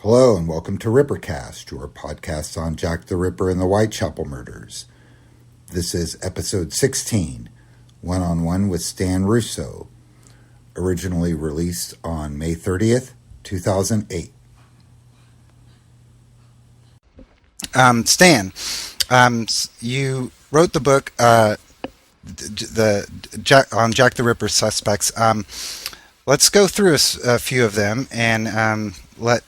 Hello and welcome to Rippercast, your podcast on Jack the Ripper and the Whitechapel Murders. This is episode 16, One-on-One with Stan Russo, originally released on May 30th, 2008. Stan, you wrote the book on Jack the Ripper suspects. Let's go through a few of them and let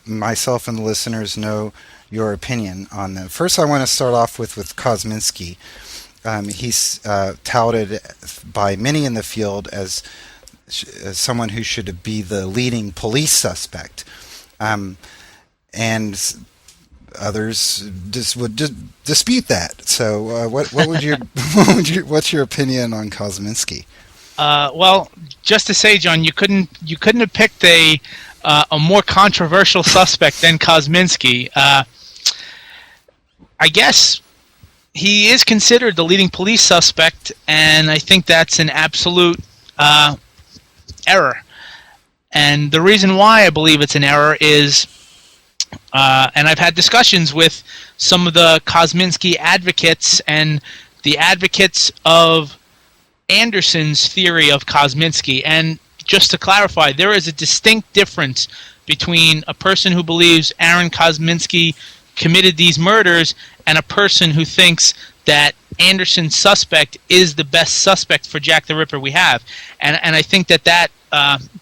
myself and the listeners know your opinion on them. First, I want to start off with Kosminski. He's touted by many in the field as someone who should be the leading police suspect, and others would dispute that. So, what's your opinion on Kosminski? Well, just to say, John, you couldn't have picked a more controversial suspect than Kosminski. I guess he is considered the leading police suspect, and I think that's an absolute error. And the reason why I believe it's an error is, and I've had discussions with some of the Kosminski advocates and the advocates of Anderson's theory of Kosminski. And just to clarify, there is a distinct difference between a person who believes Aaron Kosminski committed these murders and a person who thinks that Anderson's suspect is the best suspect for Jack the Ripper we have. And I think that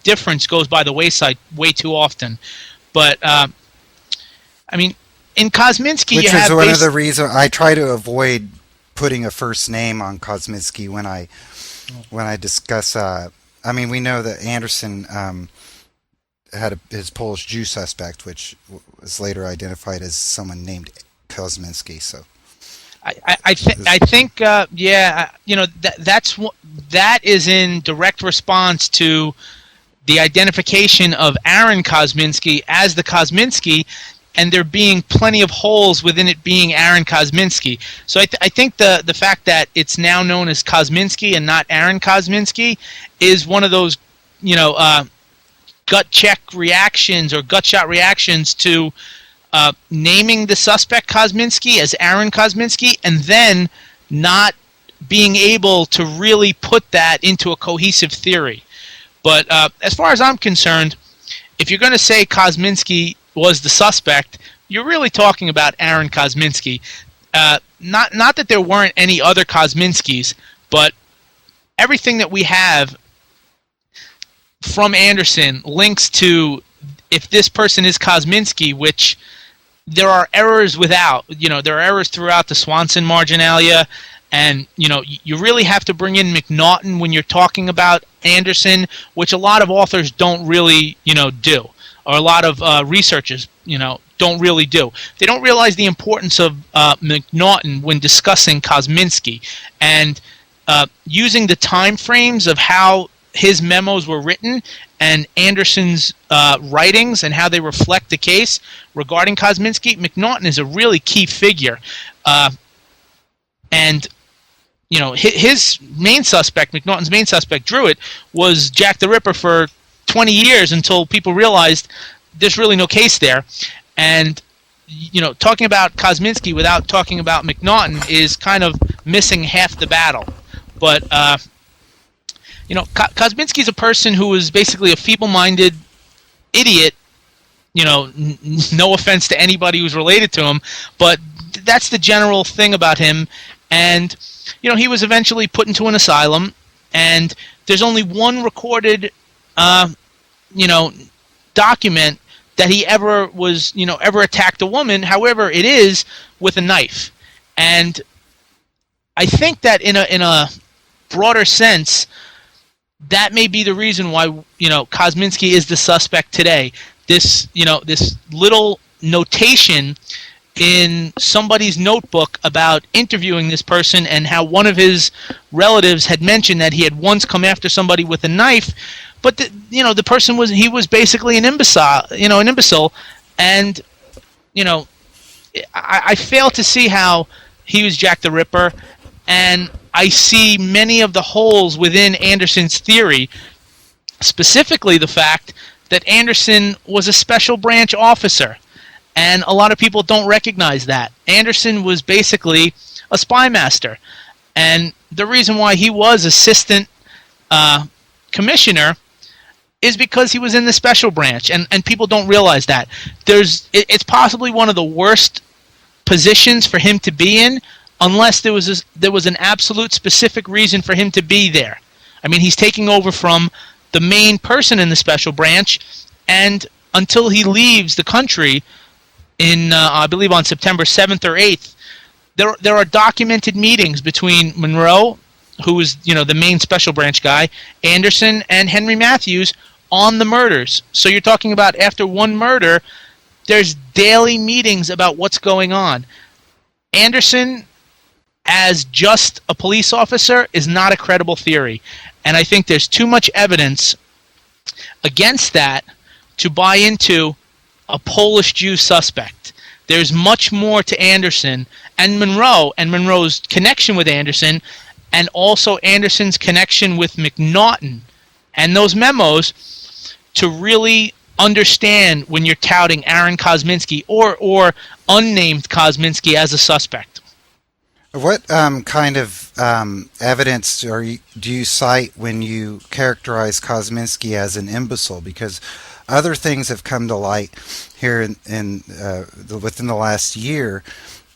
difference goes by the wayside way too often. But, I mean, in Kosminski, which is one of the reasons I try to avoid putting a first name on Kosminski when I discuss. I mean, we know that Anderson had his Polish Jew suspect, which was later identified as someone named Kosminski. So, I think that is in direct response to the identification of Aaron Kosminski as the Kosminski, and there being plenty of holes within it being Aaron Kosminski. So I think the fact that it's now known as Kosminski and not Aaron Kosminski is one of those, gut check reactions or gut shot reactions to naming the suspect Kosminski as Aaron Kosminski and then not being able to really put that into a cohesive theory. But as far as I'm concerned, if you're going to say Kosminski was the suspect, you're really talking about Aaron Kosminski. Not that there weren't any other Kosminskis, but everything that we have from Anderson links to if this person is Kosminski, which there are errors without. There are errors throughout the Swanson marginalia, and you really have to bring in McNaughton when you're talking about Anderson, which a lot of authors don't really do. Or a lot of researchers, don't really do. They don't realize the importance of McNaughton when discussing Kosminski, and using the time frames of how his memos were written and Anderson's writings and how they reflect the case regarding Kosminski. McNaughton is a really key figure, and his main suspect, McNaughton's main suspect, Druitt, was Jack the Ripper for 20 years until people realized there's really no case there. And, talking about Kosminski without talking about McNaughton is kind of missing half the battle. But, Kosminski's a person who was basically a feeble-minded idiot, no offense to anybody who's related to him, but that's the general thing about him. And, he was eventually put into an asylum, and there's only one recorded document that he ever was, ever attacked a woman. However, it is with a knife. And I think that in a broader sense, that may be the reason why, Kosminski is the suspect today. This little notation in somebody's notebook about interviewing this person and how one of his relatives had mentioned that he had once come after somebody with a knife. But the person was basically an imbecile, and I fail to see how he was Jack the Ripper, and I see many of the holes within Anderson's theory, specifically the fact that Anderson was a special branch officer, and a lot of people don't recognize that. Anderson was basically a spy master, and the reason why he was assistant commissioner is because he was in the special branch, and people don't realize that. It's possibly one of the worst positions for him to be in, unless there was an absolute specific reason for him to be there. I mean, he's taking over from the main person in the special branch, and until he leaves the country in, I believe, on September 7th or 8th, there are documented meetings between Monroe, who was, the main special branch guy, Anderson, and Henry Matthews on the murders. So you're talking about after one murder, there's daily meetings about what's going on. Anderson, as just a police officer, is not a credible theory. And I think there's too much evidence against that to buy into a Polish Jew suspect. There's much more to Anderson and Monroe, and Monroe's connection with Anderson, and also Anderson's connection with McNaughton and those memos to really understand when you're touting Aaron Kosminski or unnamed Kosminski as a suspect. What kind of evidence do you cite when you characterize Kosminski as an imbecile? Because other things have come to light here within the last year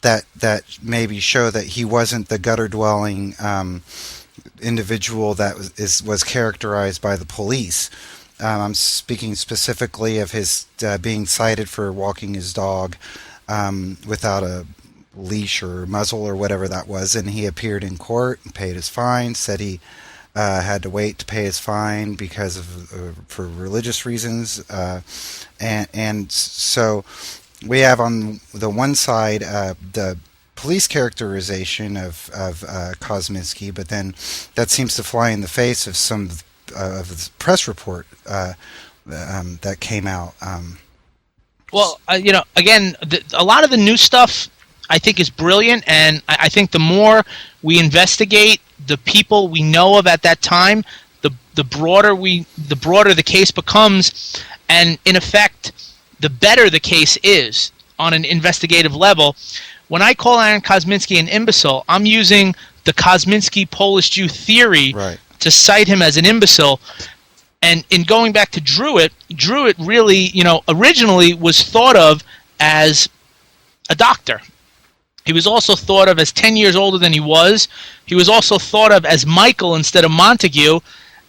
that maybe show that he wasn't the gutter-dwelling individual that was characterized by the police. I'm speaking specifically of his being cited for walking his dog without a leash or muzzle or whatever that was, and he appeared in court and paid his fine, said he had to wait to pay his fine because of for religious reasons, and so we have on the one side the police characterization of Kosminski, but then that seems to fly in the face of some of the press report that came out. Well, again, a lot of the new stuff I think is brilliant, and I think the more we investigate the people we know of at that time, the broader the case becomes, and in effect, the better the case is on an investigative level. When I call Aaron Kosminski an imbecile, I'm using the Kosminski Polish Jew theory to cite him as an imbecile. And in going back to Druitt really, originally was thought of as a doctor. He was also thought of as 10 years older than he was. He was also thought of as Michael instead of Montague.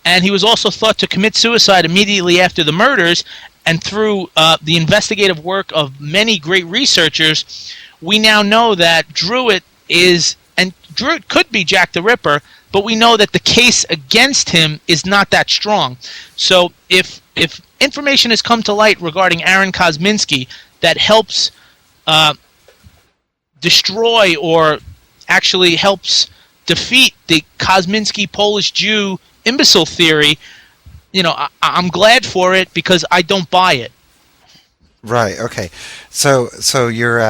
And he was also thought to commit suicide immediately after the murders. And through the investigative work of many great researchers, we now know that Druitt could be Jack the Ripper, but we know that the case against him is not that strong. So if information has come to light regarding Aaron Kosminski that helps destroy or actually helps defeat the Kosminski Polish Jew imbecile theory, I'm glad for it because I don't buy it. Right. Okay. So you're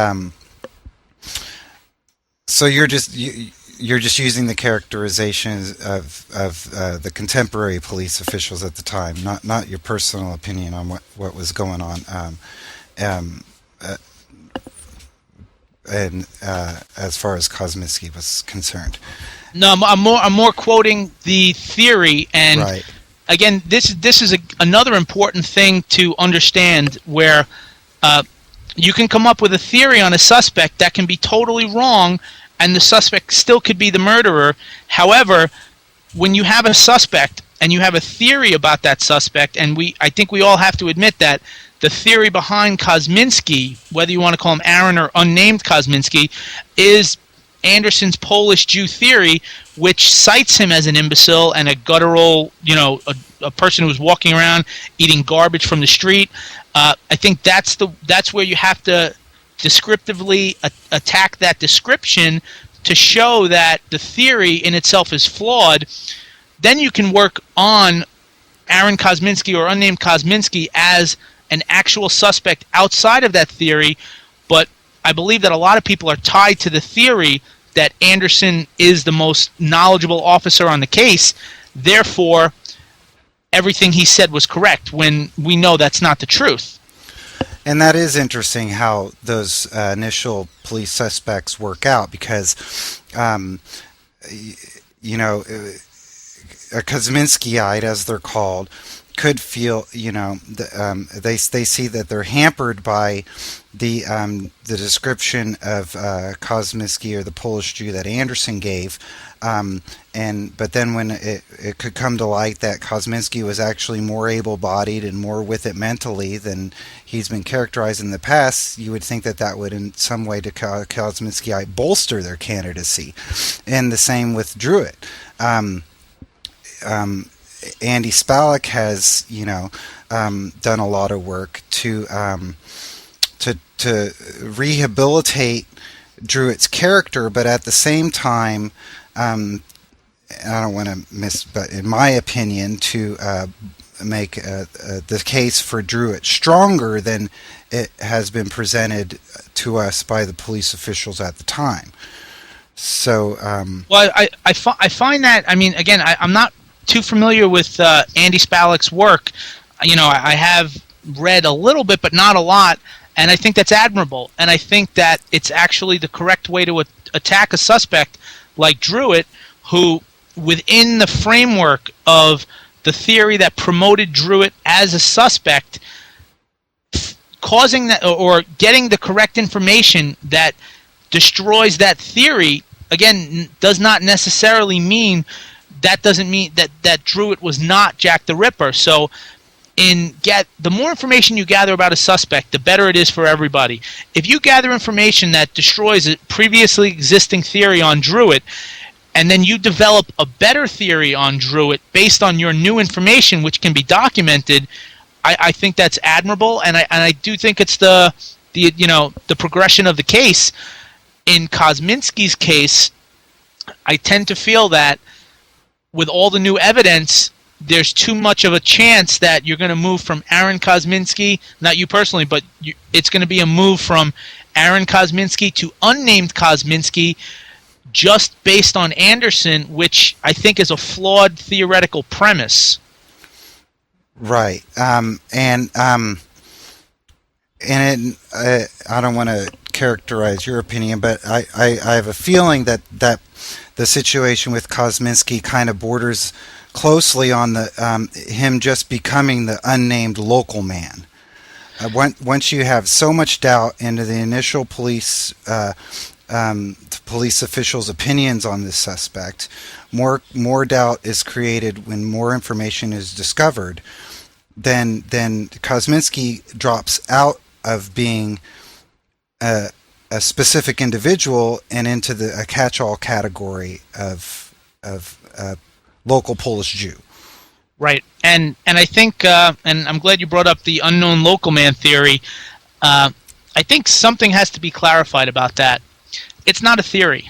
just using the characterizations of the contemporary police officials at the time, not your personal opinion on what was going on. And as far as Kosminski was concerned. No, I'm more quoting the theory, and again, this is another important thing to understand, where you can come up with a theory on a suspect that can be totally wrong, and the suspect still could be the murderer. However, when you have a suspect and you have a theory about that suspect, and I think we all have to admit that the theory behind Kosminski, whether you want to call him Aaron or unnamed Kosminski, is Anderson's Polish Jew theory, which cites him as an imbecile and a guttural, a person who was walking around eating garbage from the street. I think that's where you have to descriptively attack that description to show that the theory in itself is flawed. Then you can work on Aaron Kosminski or unnamed Kosminski as an actual suspect outside of that theory, but I believe that a lot of people are tied to the theory that Anderson is the most knowledgeable officer on the case. Therefore, everything he said was correct, when we know that's not the truth. And that is interesting how those initial police suspects work out, because, a Kosminskiite, as they're called, could feel, they see that they're hampered by the description of Kosminski, or the Polish Jew that Anderson gave, but then when it could come to light that Kosminski was actually more able-bodied and more with it mentally than he's been characterized in the past, you would think that would in some way to Kosminskiite bolster their candidacy. And the same with Druitt. Andy Spalek has, done a lot of work to rehabilitate Druitt's character, but at the same time, I don't want to but in my opinion, to make the case for Druitt stronger than it has been presented to us by the police officials at the time. So, well, I find that, I mean, again, I'm not too familiar with Andy Spalek's work. I have read a little bit, but not a lot, and I think that's admirable. And I think that it's actually the correct way to attack a suspect like Druitt, who, within the framework of the theory that promoted Druitt as a suspect, causing that or getting the correct information that destroys that theory, again, does not necessarily mean that Druitt was not Jack the Ripper. So the more information you gather about a suspect, the better it is for everybody. If you gather information that destroys a previously existing theory on Druitt, and then you develop a better theory on Druitt based on your new information, which can be documented, I think that's admirable, and I do think it's the progression of the case. In Kosminski's case, I tend to feel that with all the new evidence, there's too much of a chance that you're going to move from Aaron Kosminski, not you personally, but it's going to be a move from Aaron Kosminski to unnamed Kosminski, just based on Anderson, which I think is a flawed theoretical premise. Right. I don't want to characterize your opinion, but I have a feeling that the situation with Kosminski kind of borders closely on the him just becoming the unnamed local man. Once you have so much doubt into the initial police officials' opinions on this suspect, more doubt is created when more information is discovered. Then Kosminski drops out of being a specific individual and into a catch-all category of local Polish Jew. Right, and I think, and I'm glad you brought up the unknown local man theory. I think something has to be clarified about that. It's not a theory;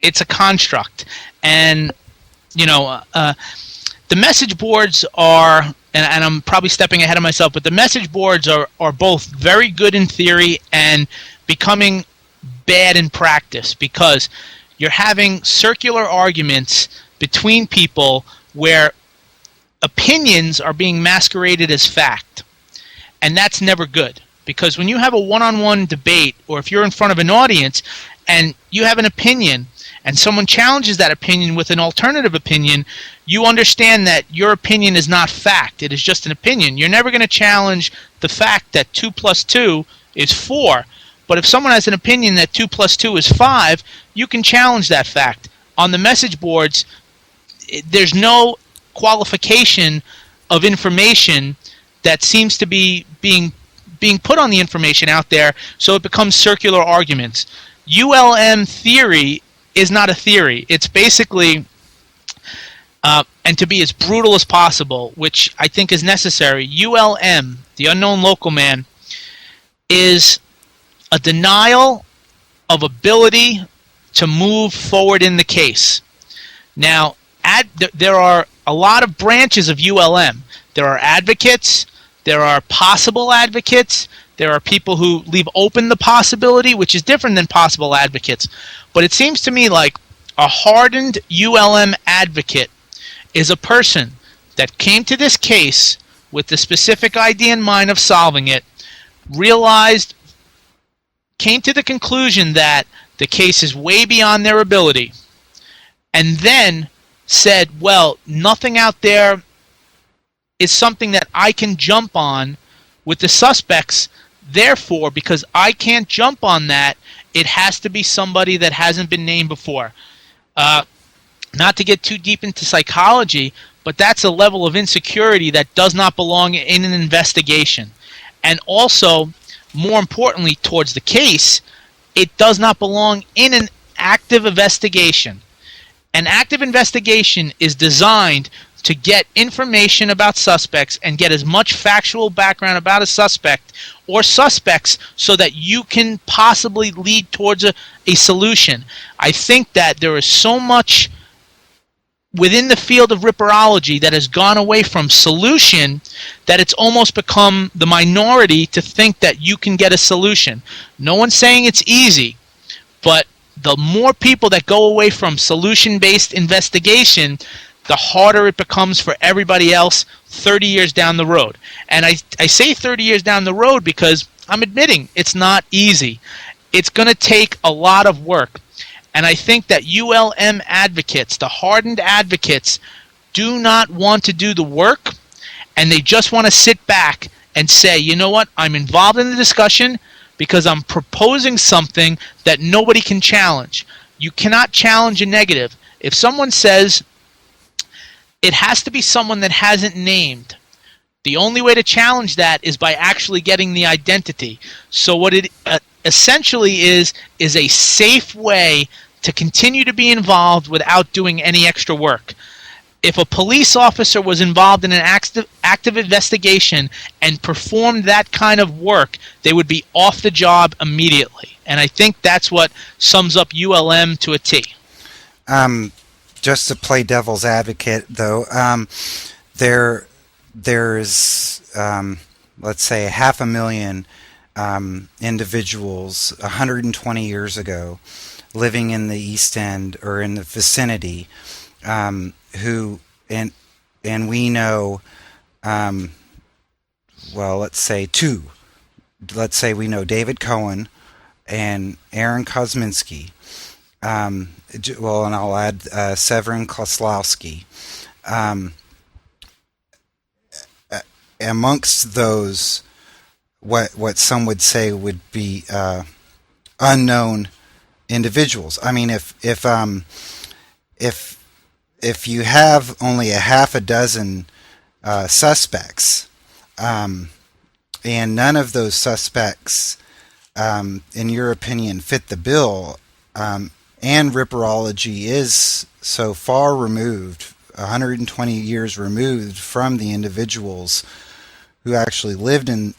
it's a construct, and the message boards are, and I'm probably stepping ahead of myself, but the message boards are both very good in theory and becoming bad in practice, because you're having circular arguments between people where opinions are being masqueraded as fact. And that's never good, because when you have a one-on-one debate, or if you're in front of an audience and you have an opinion and someone challenges that opinion with an alternative opinion, you understand that your opinion is not fact. It is just an opinion. You're never going to challenge the fact that 2 plus 2 is 4. But if someone has an opinion that 2 plus 2 is 5, you can challenge that fact. On the message boards, there's no qualification of information that seems to be being put on the information out there, so it becomes circular arguments. ULM theory is not a theory. It's basically, and to be as brutal as possible, which I think is necessary, ULM, the unknown local man, is a denial of ability to move forward in the case. Now, there are a lot of branches of ULM. There are advocates, there are possible advocates, there are people who leave open the possibility, which is different than possible advocates. But it seems to me like a hardened ULM advocate is a person that came to this case with the specific idea in mind of solving it, came to the conclusion that the case is way beyond their ability, and then said, well, nothing out there is something that I can jump on with the suspects. Therefore, because I can't jump on that, it has to be somebody that hasn't been named before. Not to get too deep into psychology, but that's a level of insecurity that does not belong in an investigation. And also, more importantly, towards the case, it does not belong in an active investigation. An active investigation is designed to get information about suspects and get as much factual background about a suspect or suspects so that you can possibly lead towards a solution. I think that there is so much within the field of ripperology that has gone away from solution that it's almost become the minority to think that you can get a solution. No one's saying it's easy, but the more people that go away from solution-based investigation, the harder it becomes for everybody else 30 years down the road. And I say 30 years down the road because I'm admitting it's not easy. It's going to take a lot of work. And I think that ULM advocates, the hardened advocates, do not want to do the work, and they just want to sit back and say, you know what, I'm involved in the discussion because I'm proposing something that nobody can challenge. You cannot challenge a negative. If someone says it has to be someone that hasn't named, the only way to challenge that is by actually getting the identity. So what it essentially is a safe way to continue to be involved without doing any extra work. If a police officer was involved in an active investigation and performed that kind of work, they would be off the job immediately. And I think that's what sums up ULM to a T. Just to play devil's advocate, though, there's let's say 500,000 individuals 120 years ago living in the East End or in the vicinity, who and we know, well, let's say two. Let's say we know David Cohen and Aaron Kosminski. Well, and I'll add Severin Koslowski. Amongst those, what some would say would be unknown individuals. I mean, if you have only a half a dozen suspects, and none of those suspects, in your opinion, fit the bill, and ripperology is so far removed, 120 years removed from the individuals who actually lived in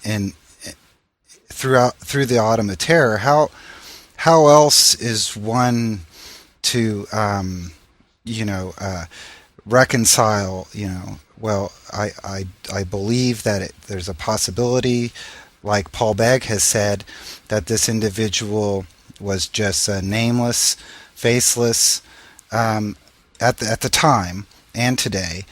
through the Autumn of Terror, how else is one to reconcile? Well, I believe that there's a possibility, like Paul Begg has said, that this individual was just nameless, faceless, at the time and today,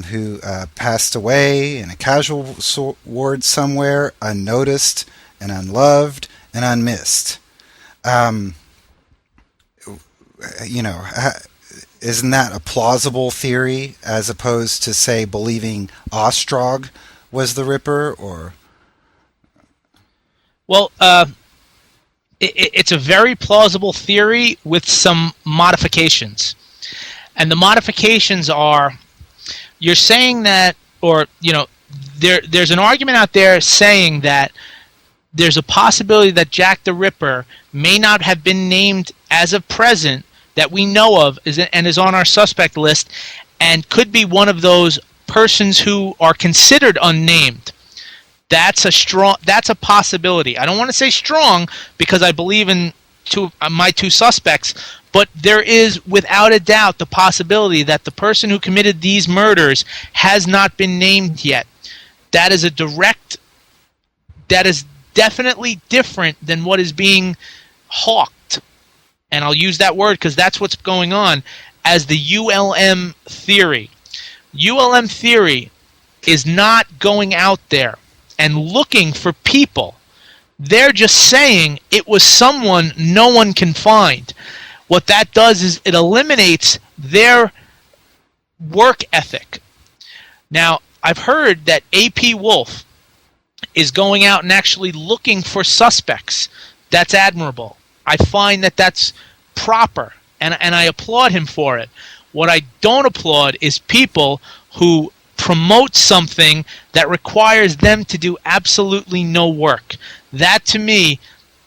who passed away in a casual ward somewhere, unnoticed and unloved and unmissed. Isn't that a plausible theory as opposed to, say, believing Ostrog was the Ripper? Or well, it's a very plausible theory with some modifications, and the modifications are, you're saying that, or there's an argument out there saying that there's a possibility that Jack the Ripper may not have been named as of present that we know of and is on our suspect list, and could be one of those persons who are considered unnamed. That's a possibility. I don't want to say strong because I believe in my two suspects, but there is without a doubt the possibility that the person who committed these murders has not been named yet. That is definitely different than what is being hawked. And I'll use that word because that's what's going on as the ULM theory. ULM theory is not going out there and looking for people. They're just saying it was someone no one can find. What that does is it eliminates their work ethic. Now, I've heard that AP Wolf is going out and actually looking for suspects. That's admirable. I find that that's proper, and I applaud him for it. What I don't applaud is people who promote something that requires them to do absolutely no work. That, to me,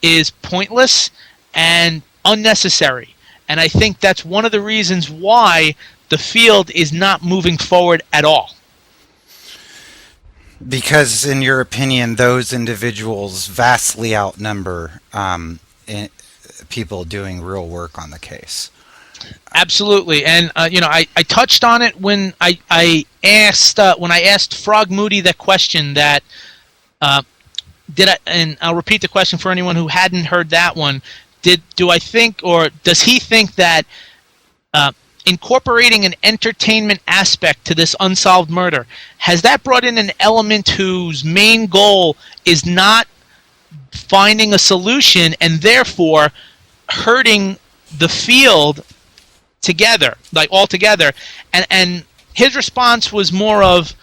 is pointless and unnecessary. And I think that's one of the reasons why the field is not moving forward at all. Because, in your opinion, those individuals vastly outnumber people doing real work on the case. Absolutely, and I touched on it when I asked Frog Moody that question. That and I'll repeat the question for anyone who hadn't heard that one. Do I think, or does he think that incorporating an entertainment aspect to this unsolved murder, has that brought in an element whose main goal is not finding a solution and therefore hurting the field together, like altogether? And his response was more of,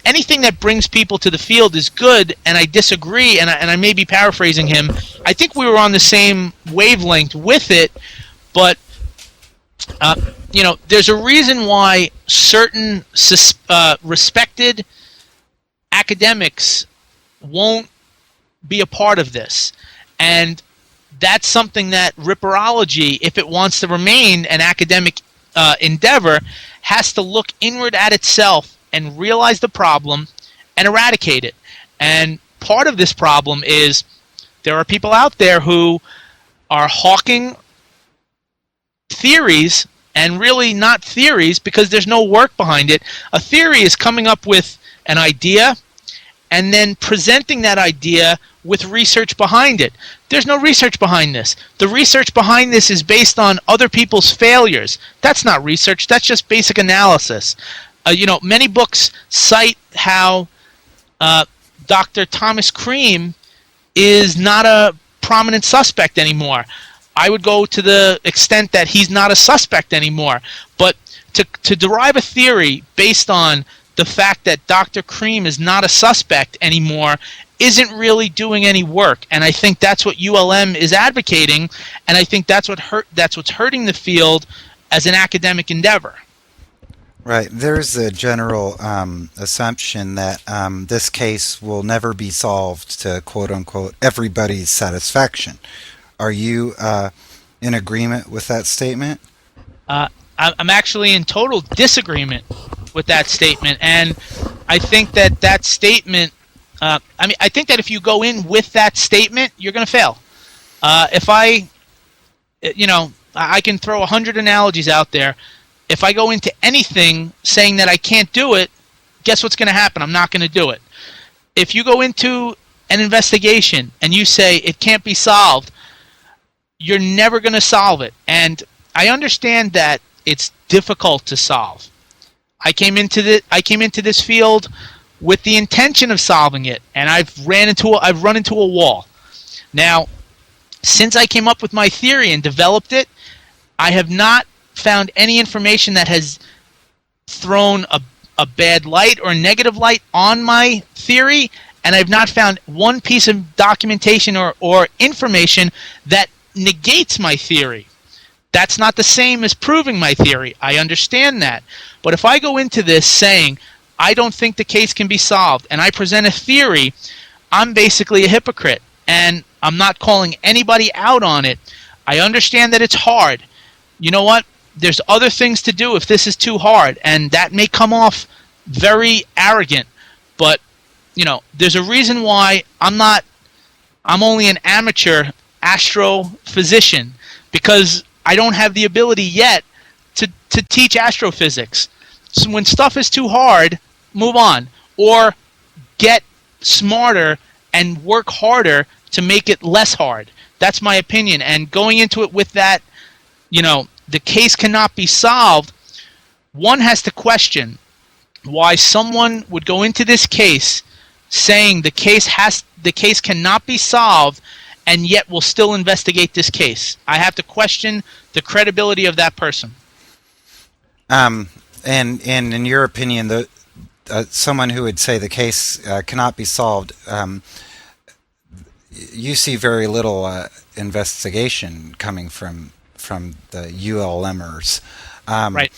anything that brings people to the field is good, and I disagree, and I may be paraphrasing him. I think we were on the same wavelength with it, but there's a reason why certain respected academics won't be a part of this, and that's something that ripperology, if it wants to remain an academic endeavor, has to look inward at itself and realize the problem and eradicate it. And part of this problem is there are people out there who are hawking theories, and really not theories because there's no work behind it. A theory is coming up with an idea and then presenting that idea with research behind it. There's no research behind this. The research behind this is based on other people's failures. That's not research. That's just basic analysis. Many books cite how Dr. Thomas Cream is not a prominent suspect anymore. I would go to the extent that he's not a suspect anymore. But to derive a theory based on the fact that Dr. Cream is not a suspect anymore isn't really doing any work. And I think that's what ULM is advocating, and I think that's what's hurting the field as an academic endeavor. Right. There's a general assumption that this case will never be solved to quote-unquote everybody's satisfaction. Are you in agreement with that statement? I'm actually in total disagreement with that statement, and I think that statement. I think that if you go in with that statement, you're going to fail. I can throw 100 analogies out there. If I go into anything saying that I can't do it, guess what's going to happen? I'm not going to do it. If you go into an investigation and you say it can't be solved, you're never going to solve it. And I understand that it's difficult to solve. I came into this field with the intention of solving it, and I've run into a wall. Now, since I came up with my theory and developed it, I have not found any information that has thrown a bad light or a negative light on my theory, and I've not found one piece of documentation or information that negates my theory. That's not the same as proving my theory. I understand that. But if I go into this saying, I don't think the case can be solved, and I present a theory, I'm basically a hypocrite, and I'm not calling anybody out on it. I understand that it's hard. You know what? There's other things to do if this is too hard, and that may come off very arrogant, but there's a reason why I'm only an amateur astrophysician, because I don't have the ability yet to teach astrophysics. So when stuff is too hard, move on, or get smarter and work harder to make it less hard. That's my opinion. And going into it with that, the case cannot be solved, one has to question why someone would go into this case saying the case cannot be solved, and yet will still investigate this case. I have to question the credibility of that person. And in your opinion, someone who would say the case cannot be solved, you see very little investigation coming from the ULMers. Right.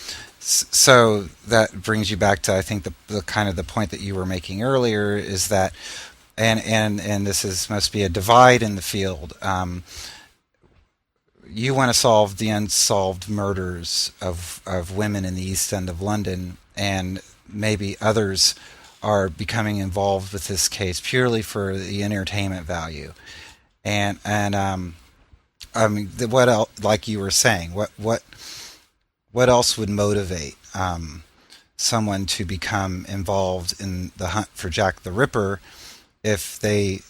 So that brings you back to, I think, the kind of the point that you were making earlier is that, and this must be a divide in the field. You want to solve the unsolved murders of women in the East End of London, and maybe others are becoming involved with this case purely for the entertainment value. And I mean, what else, like you were saying, what else would motivate someone to become involved in the hunt for Jack the Ripper if they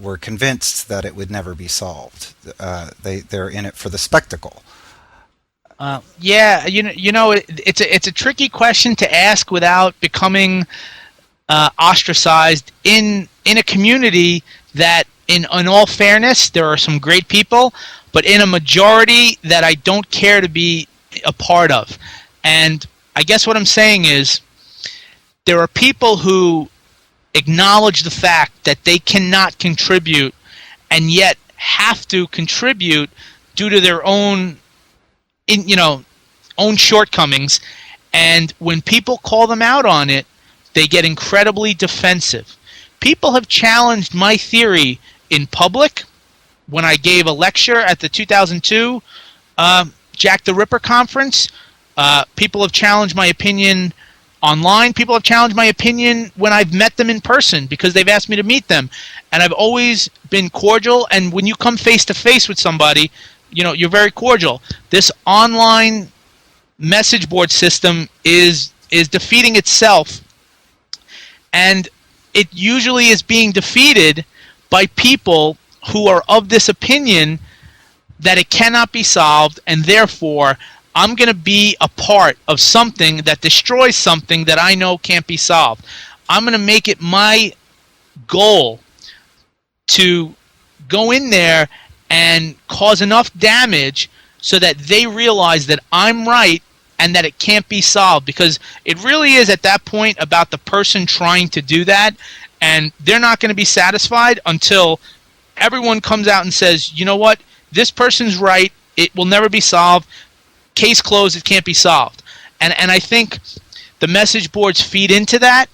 were convinced that it would never be solved? They're in it for the spectacle. Yeah, it's a tricky question to ask without becoming ostracized in a community that, in all fairness, there are some great people, but in a majority that I don't care to be a part of. And I guess what I'm saying is there are people who acknowledge the fact that they cannot contribute and yet have to contribute due to their own shortcomings, and when people call them out on it, they get incredibly defensive. People have challenged my theory in public when I gave a lecture at the 2002 Jack the Ripper conference. People have challenged my opinion online. People have challenged my opinion when I've met them in person because they've asked me to meet them. And I've always been cordial, and when you come face to face with somebody, you're very cordial. This online message board system is defeating itself, and it usually is being defeated by people who are of this opinion that it cannot be solved, and therefore I'm going to be a part of something that destroys something that I know can't be solved. I'm going to make it my goal to go in there and cause enough damage so that they realize that I'm right and that it can't be solved, because it really is at that point about the person trying to do that, and they're not going to be satisfied until everyone comes out and says, you know what, this person's right, it will never be solved, case closed, it can't be solved. And I think the message boards feed into that,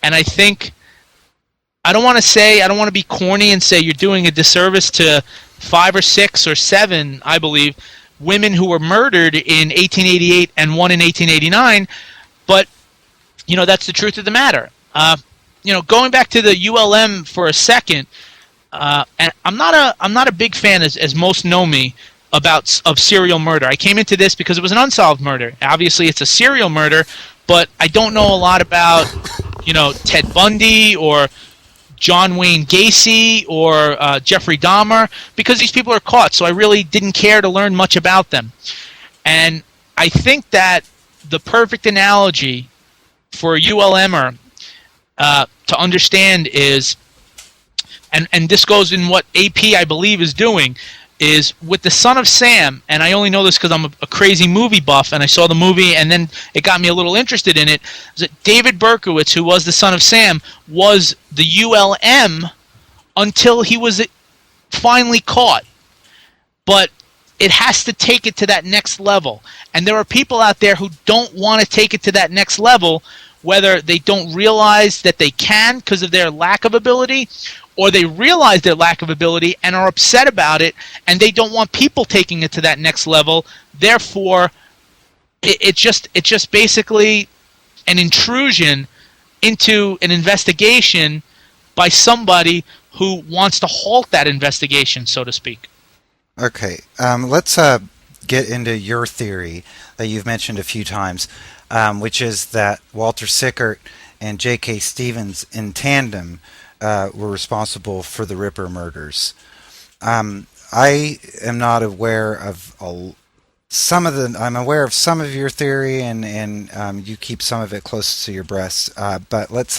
and I think, I don't want to be corny and say you're doing a disservice to 5 or 6 or 7, I believe, women who were murdered in 1888 and one in 1889, but that's the truth of the matter. Going back to the ULM for a second, and I'm not a big fan, as most know me, of serial murder. I came into this because it was an unsolved murder. Obviously, it's a serial murder, but I don't know a lot about Ted Bundy or John Wayne Gacy or Jeffrey Dahmer, because these people are caught, so I really didn't care to learn much about them. And I think that the perfect analogy for a ULMer to understand is, and this goes in what AP, I believe, is doing, is with the Son of Sam, and I only know this because I'm a crazy movie buff, and I saw the movie, and then it got me a little interested in it, is that David Berkowitz, who was the Son of Sam, was the ULM until he was finally caught. But it has to take it to that next level. And there are people out there who don't want to take it to that next level, whether they don't realize that they can because of their lack of ability, or they realize their lack of ability and are upset about it, and they don't want people taking it to that next level. Therefore, it's just basically an intrusion into an investigation by somebody who wants to halt that investigation, so to speak. Okay, let's get into your theory that you've mentioned a few times, which is that Walter Sickert and J.K. Stevens in tandem were responsible for the Ripper murders. I am not aware of I'm aware of some of your theory, and you keep some of it close to your breast. But let's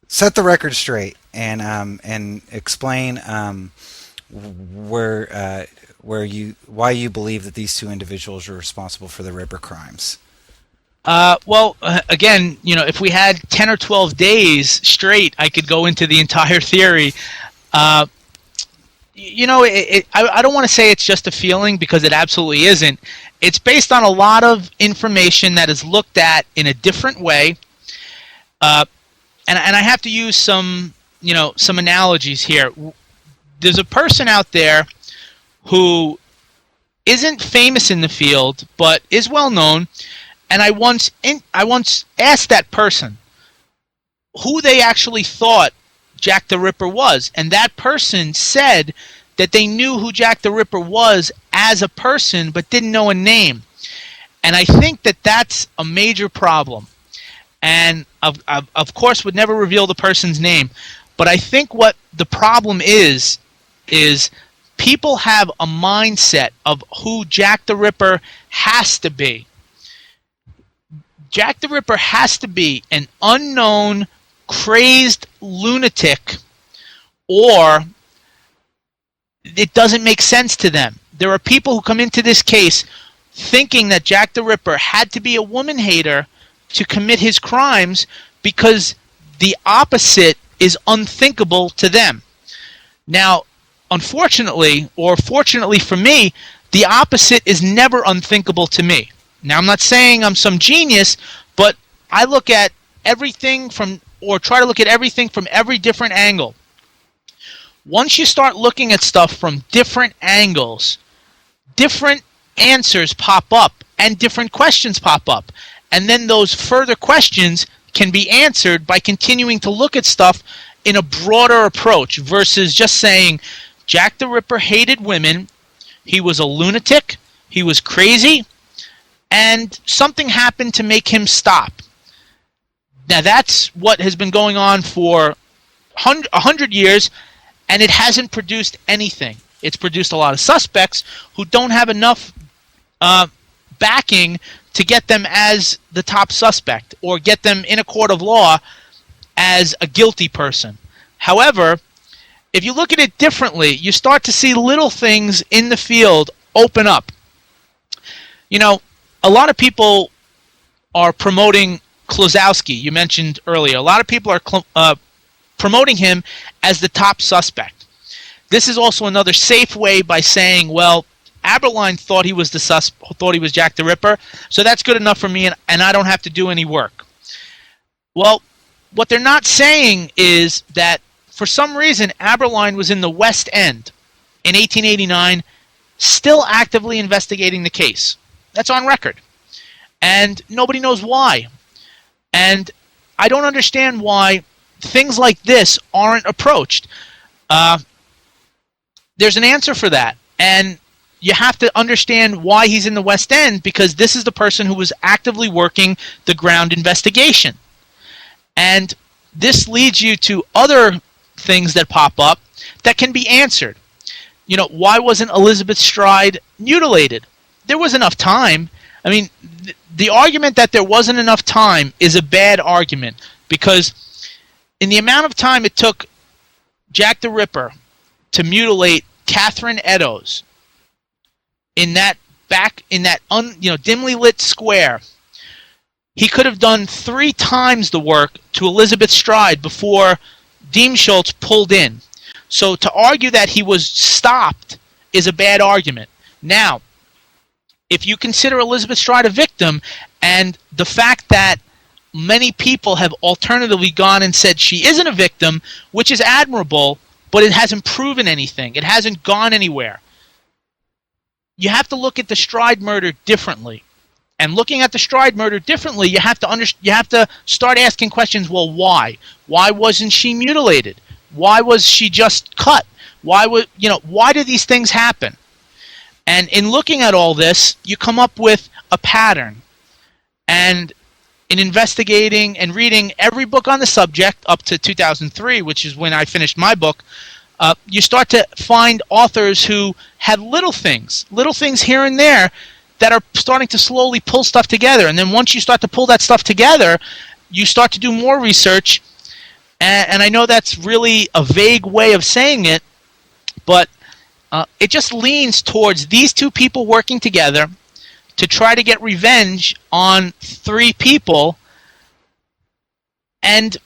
set the record straight and explain why you believe that these two individuals are responsible for the Ripper crimes. Again, if we had 10 or 12 days straight, I could go into the entire theory. I don't want to say it's just a feeling, because it absolutely isn't. It's based on a lot of information that is looked at in a different way. And I have to use some analogies here. There's a person out there who isn't famous in the field, but is well known. And I once asked that person who they actually thought Jack the Ripper was, and that person said that they knew who Jack the Ripper was as a person, but didn't know a name. And I think that that's a major problem. And of course would never reveal the person's name. But I think what the problem is people have a mindset of who Jack the Ripper has to be. Jack the Ripper has to be an unknown, crazed lunatic, or it doesn't make sense to them. There are people who come into this case thinking that Jack the Ripper had to be a woman hater to commit his crimes, because the opposite is unthinkable to them. Now, unfortunately, or fortunately for me, the opposite is never unthinkable to me. Now, I'm not saying I'm some genius, but I look at everything try to look at everything from every different angle. Once you start looking at stuff from different angles, different answers pop up and different questions pop up. And then those further questions can be answered by continuing to look at stuff in a broader approach versus just saying Jack the Ripper hated women, he was a lunatic, he was crazy, and something happened to make him stop. Now that's what has been going on for 100 years, and it hasn't produced anything. It's produced a lot of suspects who don't have enough backing to get them as the top suspect or get them in a court of law as a guilty person. However, if you look at it differently, you start to see little things in the field open up. A lot of people are promoting Klozowski, you mentioned earlier. A lot of people are promoting him as the top suspect. This is also another safe way by saying, well, Aberline thought he was thought he was Jack the Ripper, so that's good enough for me, and I don't have to do any work. Well, what they're not saying is that for some reason Aberline was in the West End in 1889, still actively investigating the case. That's on record. And nobody knows why. And I don't understand why things like this aren't approached. There's an answer for that. And you have to understand why he's in the West End, because this is the person who was actively working the ground investigation. And this leads you to other things that pop up that can be answered. Why wasn't Elizabeth Stride mutilated? There was enough time. I mean, the argument that there wasn't enough time is a bad argument, because in the amount of time it took Jack the Ripper to mutilate Catherine Eddowes in that dimly lit square, he could have done 3 times the work to Elizabeth Stride before Diemschultz pulled in. So to argue that he was stopped is a bad argument. Now, if you consider Elizabeth Stride a victim, and the fact that many people have alternatively gone and said she isn't a victim, which is admirable, but it hasn't proven anything. It hasn't gone anywhere. You have to look at the Stride murder differently. And looking at the Stride murder differently, you have to start asking questions. Well, why? Why wasn't she mutilated? Why was she just cut? Why do these things happen? And in looking at all this, you come up with a pattern. And in investigating and reading every book on the subject up to 2003, which is when I finished my book, You start to find authors who had little things here and there that are starting to slowly pull stuff together. And then once you start to pull that stuff together, you start to do more research. And I know that's really a vague way of saying it, but it just leans towards these two people working together to try to get revenge on three people, and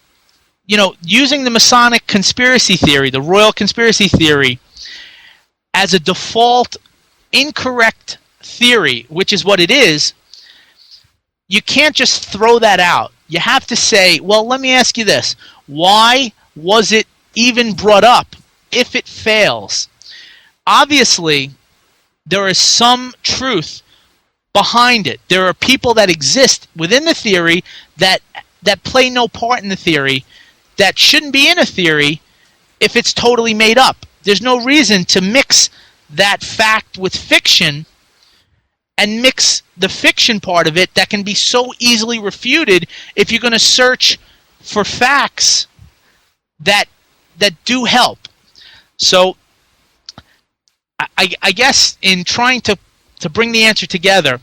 using the Masonic conspiracy theory, the royal conspiracy theory, as a default incorrect theory, which is what it is. You can't just throw that out. You have to say, well, let me ask you this. Why was it even brought up if it fails? Obviously, there is some truth behind it. There are people that exist within the theory that play no part in the theory, that shouldn't be in a theory if it's totally made up. There's no reason to mix that fact with fiction and mix the fiction part of it that can be so easily refuted if you're going to search for facts that do help. So I guess in trying to bring the answer together,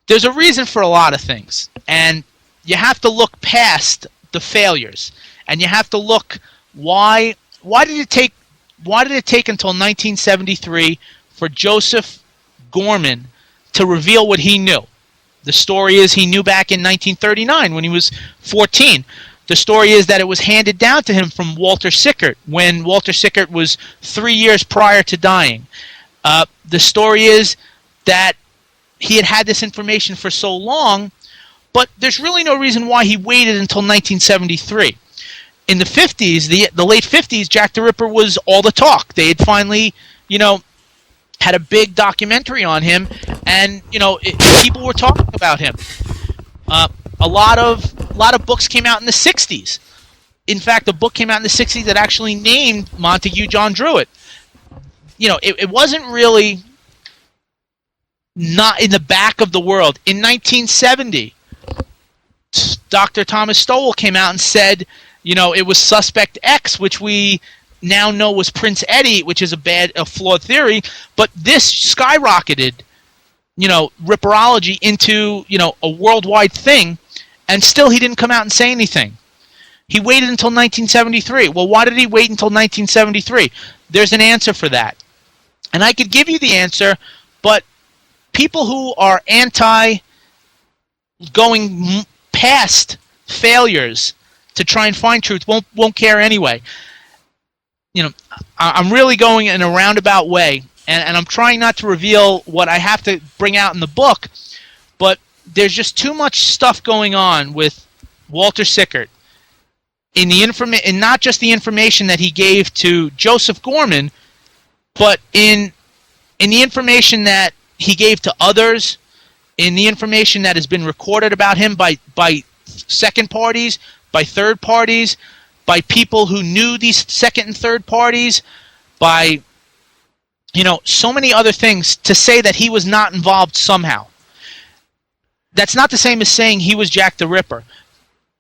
there's a reason for a lot of things, and you have to look past the failures, and you have to look why did it take until 1973 for Joseph Gorman to reveal what he knew? The story is he knew back in 1939 when he was 14. The story is that it was handed down to him from Walter Sickert when Walter Sickert was 3 years prior to dying. The story is that he had this information for so long, but there's really no reason why he waited until 1973. In the 50s, the late 50s, Jack the Ripper was all the talk. They had finally, had a big documentary on him, and people were talking about him. A lot of books came out in the 60s. In fact, a book came out in the 60s that actually named Montague John Druitt. It wasn't really not in the back of the world. In 1970, Dr. Thomas Stowell came out and said, it was Suspect X, which we now know was Prince Eddie, which is a flawed theory, but this skyrocketed, Ripperology into, a worldwide thing, and still he didn't come out and say anything. He waited until 1973. Well, why did he wait until 1973? There's an answer for that. And I could give you the answer, but people who are anti going past failures to try and find truth won't care anyway. I'm really going in a roundabout way, and I'm trying not to reveal what I have to bring out in the book, but there's just too much stuff going on with Walter Sickert in not just the information that he gave to Joseph Gorman, but in the information that he gave to others, in the information that has been recorded about him by second parties, by third parties, by people who knew these second and third parties, by so many other things, to say that he was not involved somehow. That's not the same as saying he was Jack the Ripper.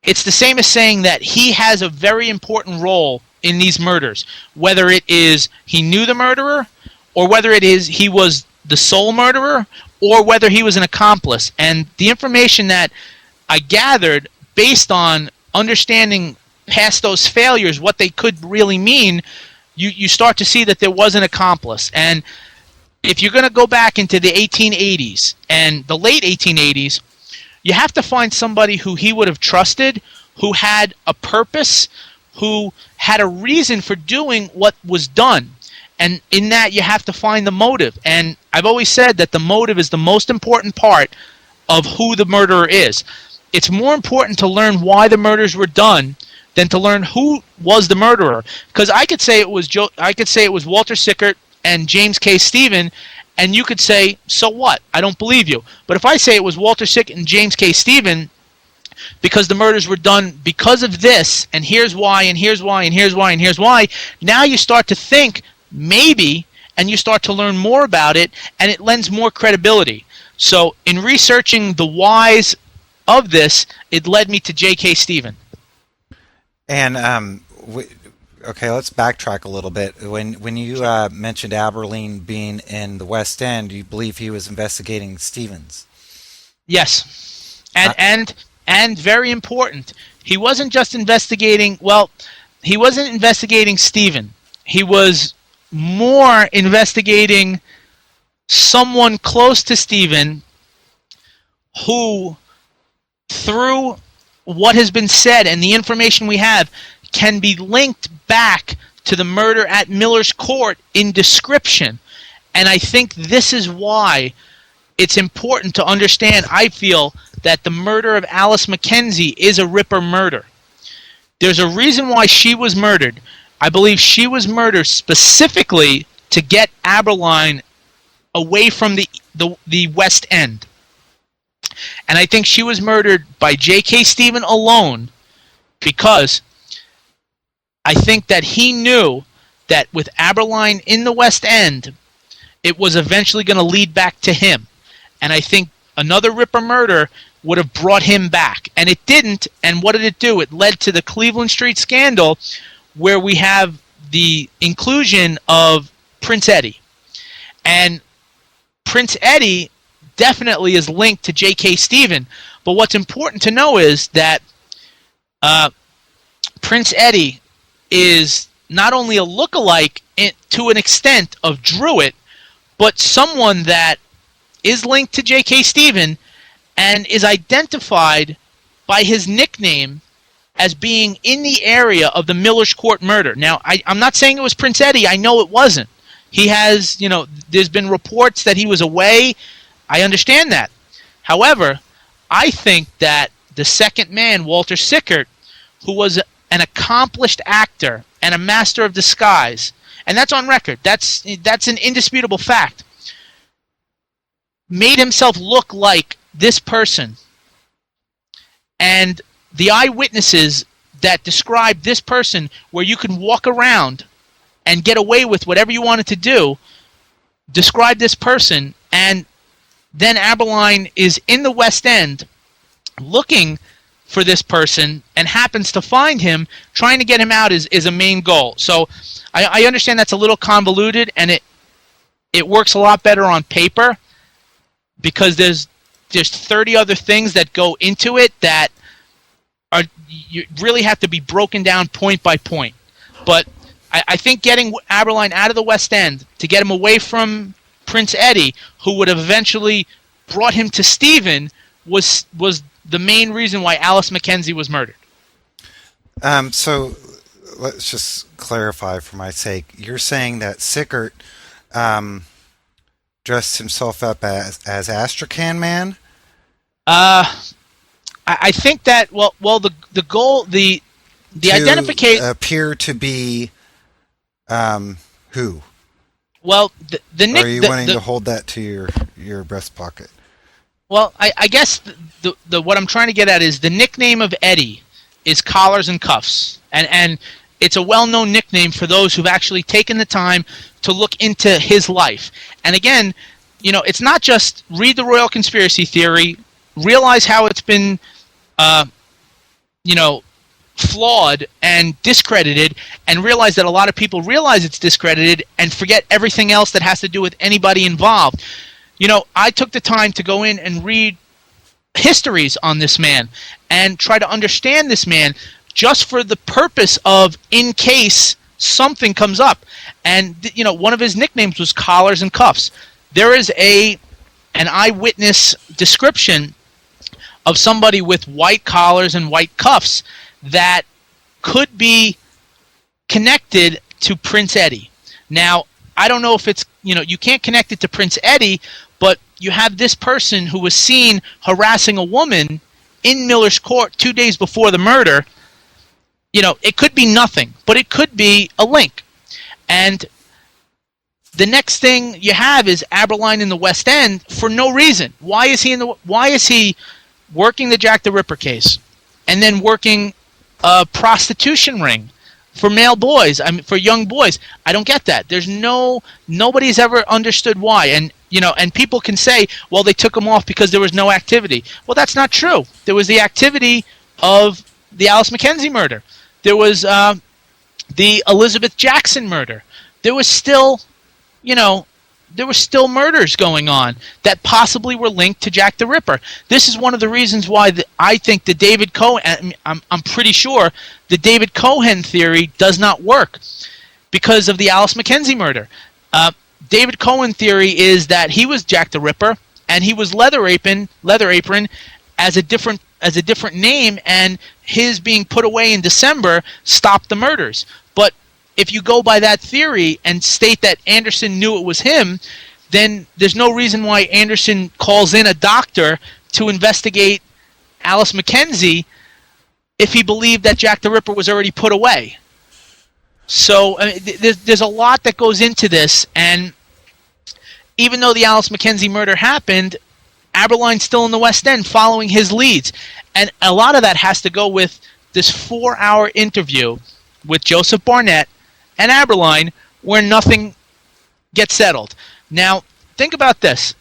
It's the same as saying that he has a very important role in these murders, whether it is he knew the murderer, or whether it is he was the sole murderer, or whether he was an accomplice. And the information that I gathered based on understanding past those failures, what they could really mean, you start to see that there was an accomplice. And if you're going to go back into the 1880s and the late 1880s, you have to find somebody who he would have trusted, who had a purpose, who had a reason for doing what was done. And in that, you have to find the motive. And I've always said that the motive is the most important part of who the murderer is. It's more important to learn why the murders were done than to learn who was the murderer. Because I could say it was Walter Sickert and James K. Stephen, and you could say, so what? I don't believe you. But if I say it was Walter Sickert and James K. Stephen because the murders were done because of this, and here's why, and here's why, and here's why, and here's why, now you start to think maybe, and you start to learn more about it, and it lends more credibility. So in researching the whys of this, it led me to J.K. Stephen. And Okay, let's backtrack a little bit. When you mentioned Aberline being in the West End, you believe he was investigating Stevens? Yes, and very important, he wasn't just investigating. Well, he wasn't investigating Stephen. He was more investigating someone close to Stephen who, through what has been said and the information we have, can be linked back to the murder at Miller's Court in description. And I think this is why it's important to understand, I feel, that the murder of Alice Mackenzie is a Ripper murder. There's a reason why she was murdered. I believe she was murdered specifically to get Aberline away from the West End. And I think she was murdered by J.K. Stephen alone, because I think that he knew that with Aberline in the West End, it was eventually going to lead back to him. And I think another Ripper murder would have brought him back. And it didn't. And what did it do? It led to the Cleveland Street scandal, where we have the inclusion of Prince Eddie. And Prince Eddie definitely is linked to J.K. Stephen. But what's important to know is that Prince Eddie is not only a lookalike to an extent of Druitt, but someone that is linked to J.K. Stephen and is identified by his nickname as being in the area of the Miller's Court murder. Now, I'm not saying it was Prince Eddie. I know it wasn't. He has, there's been reports that he was away. I understand that. However, I think that the second man, Walter Sickert, who was an accomplished actor and a master of disguise, and that's on record, that's an indisputable fact, made himself look like this person. And the eyewitnesses that describe this person, where you can walk around and get away with whatever you wanted to do, describe this person. And then Aberline is in the West End looking for this person and happens to find him. Trying to get him out is a main goal. So I understand that's a little convoluted, and it works a lot better on paper, because there's 30 other things that go into it that you really have to be broken down point by point. But I think getting Aberline out of the West End to get him away from Prince Eddie, who would have eventually brought him to Stephen, was the main reason why Alice Mackenzie was murdered. So let's just clarify for my sake. You're saying that Sickert dressed himself up as Astrakhan Man? I think that the goal, the identification appear to be who? Well, the Or are you wanting to hold that to your breast pocket? Well, I guess the what I'm trying to get at is the nickname of Eddie is Collars and Cuffs, and it's a well-known nickname for those who've actually taken the time to look into his life. And again, it's not just read the Royal Conspiracy Theory, realize how it's been, flawed and discredited, and realize that a lot of people realize it's discredited and forget everything else that has to do with anybody involved. I took the time to go in and read histories on this man and try to understand this man, just for the purpose of, in case something comes up. And one of his nicknames was Collars and Cuffs. There is an eyewitness description of somebody with white collars and white cuffs that could be connected to Prince Eddie. Now, I don't know if it's, you can't connect it to Prince Eddie, but you have this person who was seen harassing a woman in Miller's Court 2 days before the murder. It could be nothing, but it could be a link. And the next thing you have is Aberline in the West End for no reason. Why is he working the Jack the Ripper case and then working a prostitution ring for male boys, for young boys? I don't get that. Nobody's ever understood why. And people can say, well, they took him off because there was no activity. Well, that's not true. There was the activity of the Alice Mackenzie murder. There was the Elizabeth Jackson murder. There was still, there were still murders going on that possibly were linked to Jack the Ripper. This is one of the reasons why I think the David Cohen, I'm pretty sure the David Cohen theory does not work because of the Alice McKenzie murder. David Cohen theory is that he was Jack the Ripper and he was Leather Apron as a different name, and his being put away in December stopped the murders. But if you go by that theory and state that Anderson knew it was him, then there's no reason why Anderson calls in a doctor to investigate Alice McKenzie if he believed that Jack the Ripper was already put away. So there's a lot that goes into this, and even though the Alice McKenzie murder happened, Aberline's still in the West End following his leads. And a lot of that has to go with this 4-hour interview with Joseph Barnett and Aberline where nothing gets settled. Now, think about this.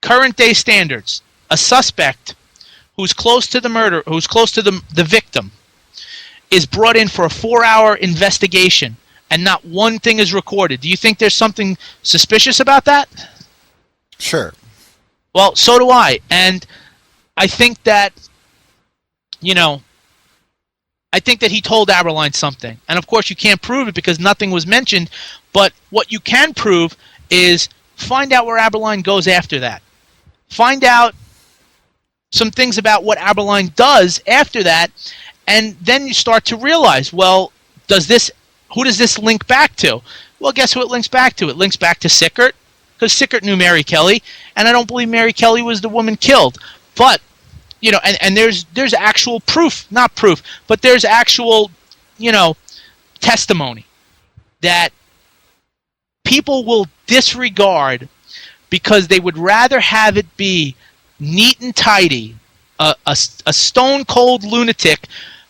Current day standards. A suspect who's close to the murder, who's close to the victim, is brought in for a 4-hour investigation and not one thing is recorded. Do you think there's something suspicious about that? Sure. Well, so do I. And I think that, I think that he told Aberline something. And of course you can't prove it because nothing was mentioned, but what you can prove is find out where Aberline goes after that. Find out some things about what Aberline does after that, and then you start to realize, well, who does this link back to? Well, guess who it links back to? It links back to Sickert, because Sickert knew Mary Kelly, and I don't believe Mary Kelly was the woman killed. But, and there's actual proof, not proof, but there's actual, testimony that people will disregard because they would rather have it be neat and tidy, a stone-cold lunatic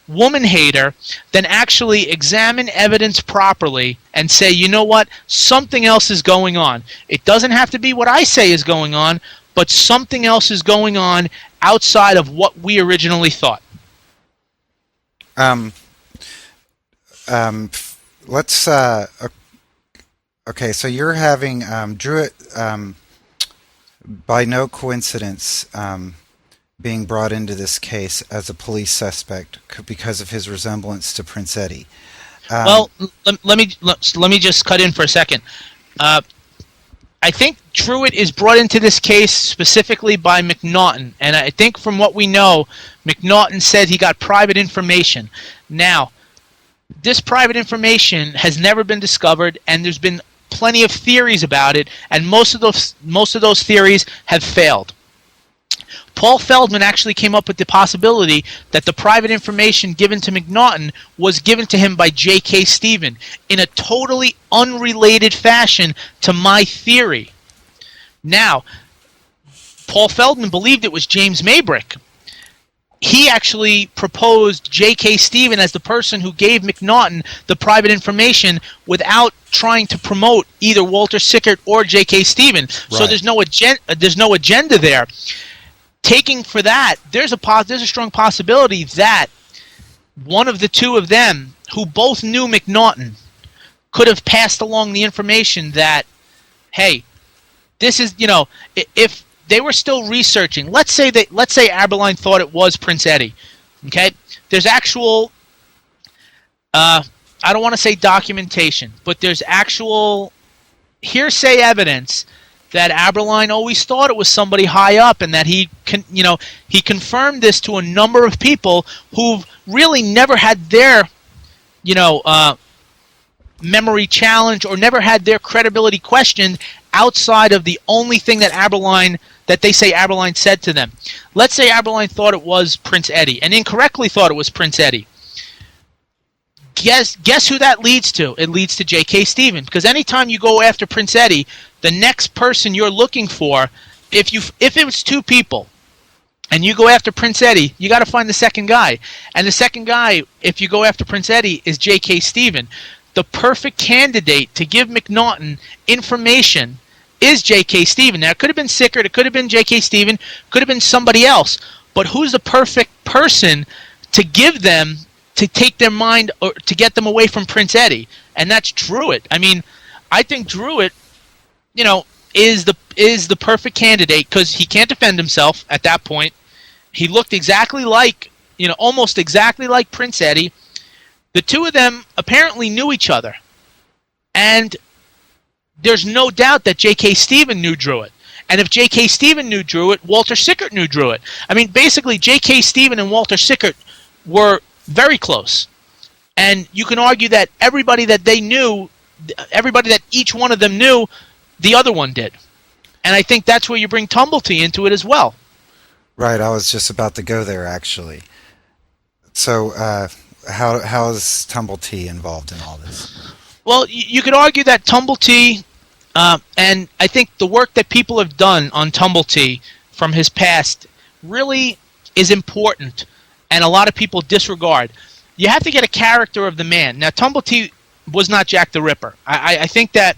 woman hater, than actually examine evidence properly and say, you know what, something else is going on. It doesn't have to be what I say is going on, but something else is going on outside of what we originally thought. Let's okay, so you're having Druitt, by no coincidence, being brought into this case as a police suspect because of his resemblance to Prince Eddie. Well, let me just cut in for a second. I think Druitt is brought into this case specifically by McNaughton, and I think from what we know, McNaughton said he got private information. Now, this private information has never been discovered, and there's been plenty of theories about it, and most of those theories have failed. Paul Feldman actually came up with the possibility that the private information given to McNaughton was given to him by J.K. Stephen in a totally unrelated fashion to my theory. Now, Paul Feldman believed it was James Maybrick. He actually proposed J.K. Stephen as the person who gave McNaughton the private information without trying to promote either Walter Sickert or J.K. Stephen. Right. So there's no agenda there. Taking for that, there's a strong possibility that one of the two of them, who both knew McNaughton, could have passed along the information that, hey, this is, if they were still researching, let's say Aberline thought it was Prince Eddie, okay? There's actual, I don't want to say documentation, but there's actual hearsay evidence that Aberline always thought it was somebody high up, and that he confirmed this to a number of people who've really never had their, memory challenged or never had their credibility questioned outside of the only thing that they say Aberline said to them. Let's say Aberline thought it was Prince Eddie, and incorrectly thought it was Prince Eddie. Guess who that leads to? It leads to J.K. Stephen, because anytime you go after Prince Eddie, the next person you're looking for, if it was two people, and you go after Prince Eddie, you got to find the second guy. And the second guy, if you go after Prince Eddie, is J.K. Stephen. The perfect candidate to give McNaughton information is J.K. Stephen. Now, it could have been Sickert, it could have been J.K. Stephen, could have been somebody else. But who's the perfect person to give them to take their mind or to get them away from Prince Eddie, and that's Druitt. I mean, I think Druitt, is the perfect candidate because he can't defend himself at that point. He looked exactly like, almost exactly like Prince Eddie. The two of them apparently knew each other, and there's no doubt that J.K. Stephen knew Druitt. And if J.K. Stephen knew Druitt, Walter Sickert knew Druitt. I mean, basically, J.K. Stephen and Walter Sickert were very close. And you can argue that everybody that they knew, everybody that each one of them knew, the other one did. And I think that's where you bring Tumblety into it as well. Right, I was just about to go there, actually. So, how is Tumblety involved in all this? Well, you could argue that Tumblety, and I think the work that people have done on Tumblety from his past really is important, and a lot of people disregard. You have to get a character of the man. Now, Tumblety was not Jack the Ripper. I think that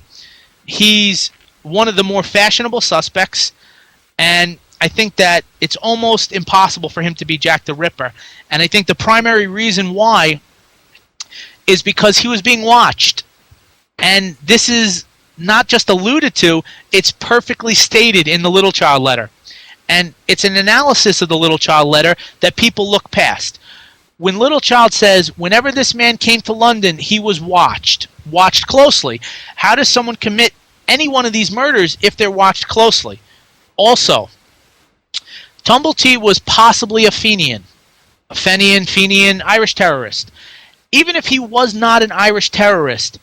he's one of the more fashionable suspects, and I think that it's almost impossible for him to be Jack the Ripper. And I think the primary reason why is because he was being watched. And this is not just alluded to, it's perfectly stated in the Little Child letter. And it's an analysis of the Little Child letter that people look past. When Little Child says, whenever this man came to London, he was watched closely. How does someone commit any one of these murders if they're watched closely? Also, Tumblety was possibly a Fenian, Irish terrorist. Even if he was not an Irish terrorist,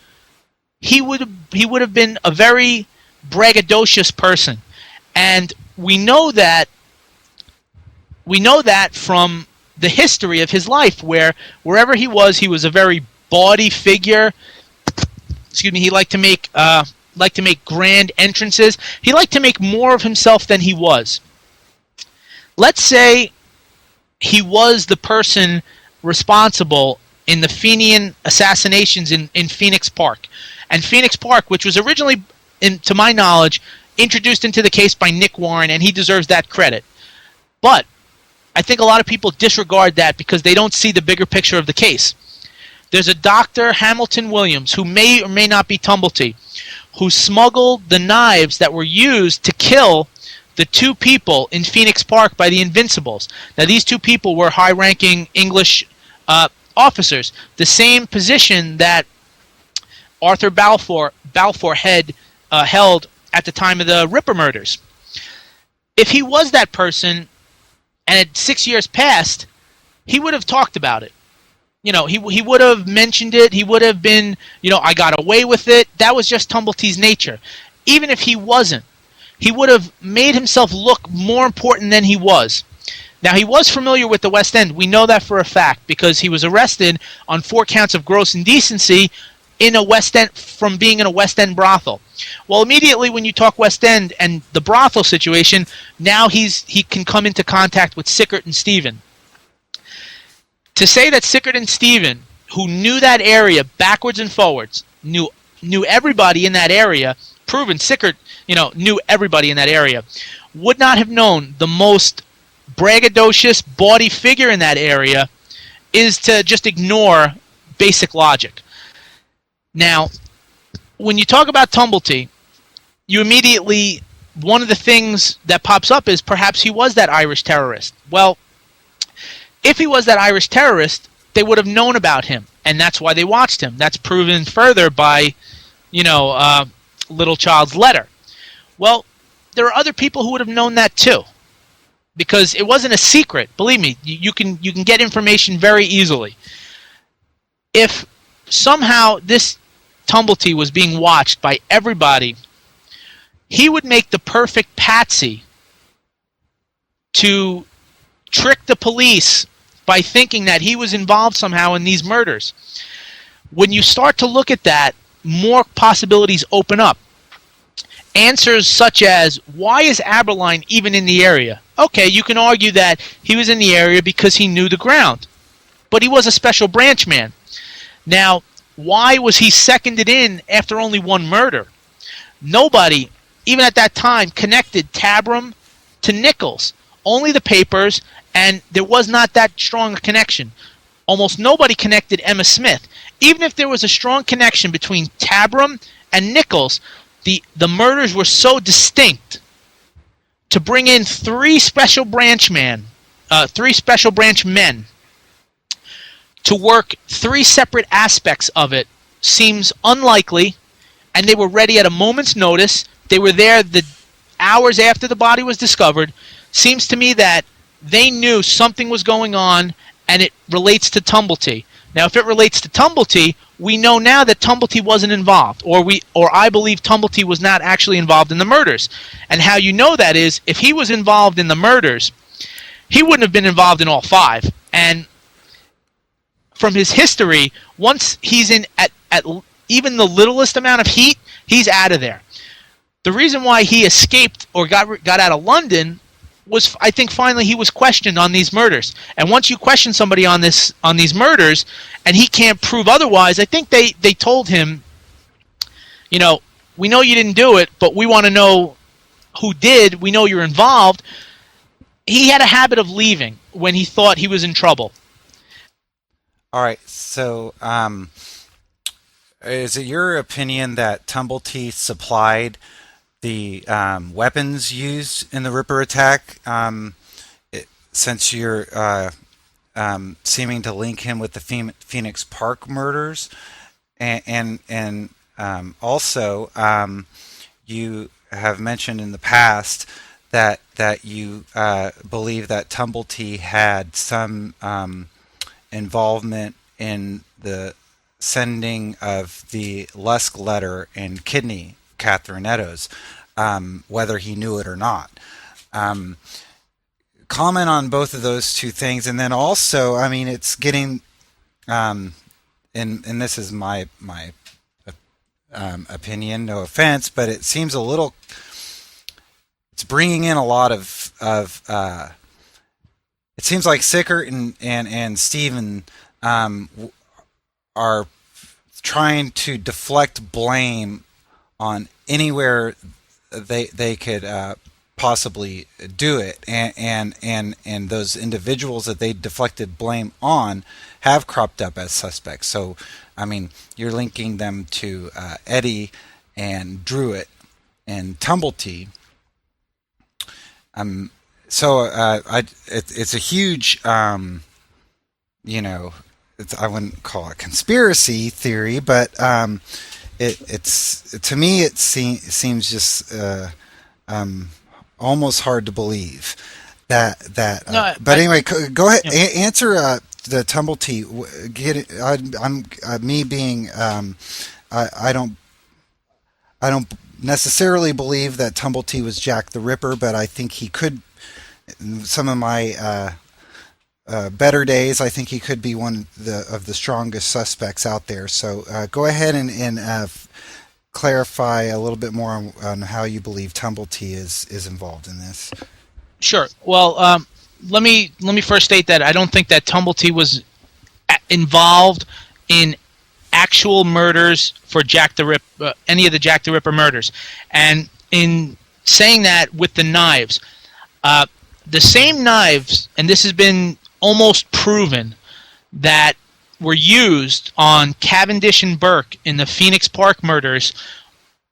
he would have been a very braggadocious person, and we know that from the history of his life, where wherever he was a very bawdy figure. He liked to make grand entrances. He liked to make more of himself than he was. Let's say he was the person responsible in the Fenian assassinations in Phoenix Park. And Phoenix Park, which was originally, to my knowledge, introduced into the case by Nick Warren, and he deserves that credit. But I think a lot of people disregard that because they don't see the bigger picture of the case. There's a Dr. Hamilton Williams, who may or may not be Tumblety, who smuggled the knives that were used to kill the two people in Phoenix Park by the Invincibles. Now, these two people were high-ranking English officers, the same position that Arthur Balfour had held at the time of the Ripper murders. If he was that person, and at 6 years passed, he would have talked about it. He would have mentioned it. He would have been, I got away with it. That was just Tumblety's nature. Even if he wasn't, he would have made himself look more important than he was. Now, he was familiar with the West End. We know that for a fact because he was arrested on 4 counts of gross indecency in a West End from being in a West End brothel. Well, immediately when you talk West End and the brothel situation, now he can come into contact with Sickert and Stephen. To say that Sickert and Stephen, who knew that area backwards and forwards, knew everybody in that area, proven Sickert, knew everybody in that area, would not have known the most braggadocious, bawdy figure in that area is to just ignore basic logic. Now, when you talk about Tumblety, you immediately, one of the things that pops up is perhaps he was that Irish terrorist. Well, if he was that Irish terrorist, they would have known about him, and that's why they watched him. That's proven further by, Little Child's letter. Well, there are other people who would have known that too, because it wasn't a secret. Believe me, you can get information very easily. If somehow this Tumblety was being watched by everybody, he would make the perfect patsy to trick the police by thinking that he was involved somehow in these murders. When you start to look at that, more possibilities open up. Answers such as, why is Aberline even in the area? Okay, you can argue that he was in the area because he knew the ground, but he was a special branch man. Now, why was he seconded in after only one murder? Nobody, even at that time, connected Tabram to Nichols. Only the papers, and there was not that strong a connection. almost nobody connected Emma Smith. Even if there was a strong connection between Tabram and Nichols, the murders were so distinct. To bring in three special branch men to work three separate aspects of it seems unlikely, and they were ready at a moment's notice. They were there the hours after the body was discovered. Seems to me that they knew something was going on, and it relates to Tumblety. Now, if it relates to Tumblety, we know now that Tumblety wasn't involved, or I believe Tumblety was not actually involved in the murders. And how you know that is, if he was involved in the murders, he wouldn't have been involved in all five. And from his history, once he's in at even the littlest amount of heat, he's out of there. The reason why he escaped or got out of London was, I think, finally he was questioned on these murders. And once you question somebody on these murders, and he can't prove otherwise, I think they told him, we know you didn't do it, but we want to know who did. We know you're involved. He had a habit of leaving when he thought he was in trouble. All right, so is it your opinion that Tumblety supplied the weapons used in the Ripper attack, since you're seeming to link him with the Phoenix Park murders, and also you have mentioned in the past that you believe that Tumblety had some involvement in the sending of the Lusk letter and kidney Catherine Eddowes, whether he knew it or not. Comment on both of those two things, and then also, I mean, it's getting, and this is my opinion, no offense, but it seems a little, it's bringing in a lot of it seems like Sickert and Stephen are trying to deflect blame on anywhere they could possibly do it, and those individuals that they deflected blame on have cropped up as suspects. So, I mean, you're linking them to Eddie and Druitt and Tumblety. It's a huge, I wouldn't call it conspiracy theory, but it's to me it seems just almost hard to believe that. But anyway, go ahead, answer the Tumblety. Get it? I'm me being I don't necessarily believe that Tumblety was Jack the Ripper, but I think he could. Some of my better days, I think he could be one of the strongest suspects out there. So go ahead and clarify a little bit more on how you believe Tumblety is involved in this. Sure. Well, let me first state that I don't think that Tumblety was involved in actual murders for Jack the Ripper, any of the Jack the Ripper murders. And in saying that, with the knives, the same knives, and this has been almost proven, that were used on Cavendish and Burke in the Phoenix Park murders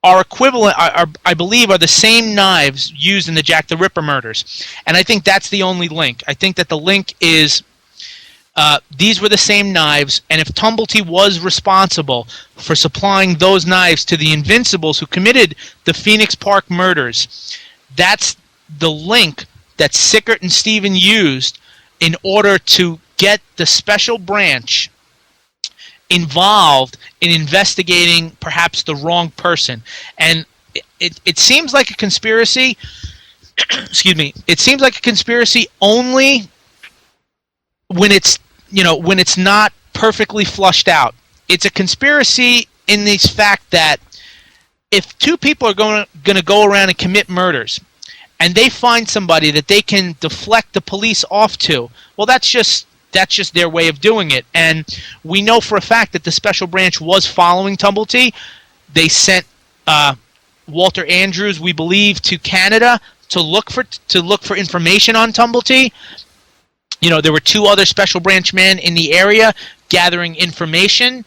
are equivalent, I believe, are the same knives used in the Jack the Ripper murders. And I think that's the only link. I think that the link is these were the same knives, and if Tumblety was responsible for supplying those knives to the Invincibles who committed the Phoenix Park murders, that's the link that Sickert and Stephen used in order to get the special branch involved in investigating perhaps the wrong person. And it seems like a conspiracy. Excuse me. It seems like a conspiracy only when it's not perfectly flushed out. It's a conspiracy in the fact that if two people are going to go around and commit murders, and they find somebody that they can deflect the police off to, well, that's just their way of doing it. And we know for a fact that the special branch was following Tumblety. They sent Walter Andrews, we believe, to Canada to look for information on Tumblety. There were two other special branch men in the area gathering information.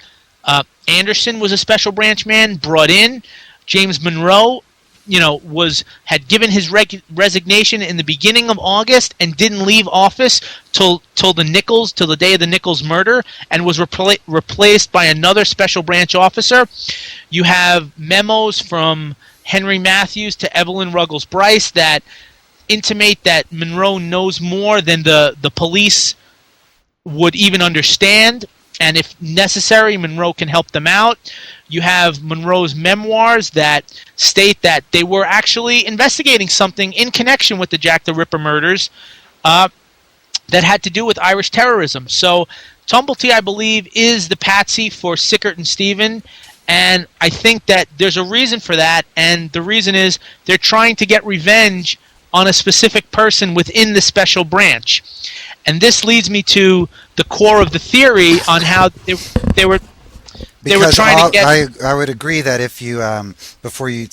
Anderson was a special branch man brought in. James Monroe, had given his resignation in the beginning of August and didn't leave office till the day of the Nichols murder, and was replaced by another special branch officer. You have memos from Henry Matthews to Evelyn Ruggles Bryce that intimate that Monroe knows more than the police would even understand, and if necessary, Monroe can help them out. You have Monroe's memoirs that state that they were actually investigating something in connection with the Jack the Ripper murders that had to do with Irish terrorism. So Tumblety, I believe, is the patsy for Sickert and Stephen, and I think that there's a reason for that, and the reason is they're trying to get revenge on a specific person within the special branch. And this leads me to the core of the theory on how they were trying to get... I would agree that if you before you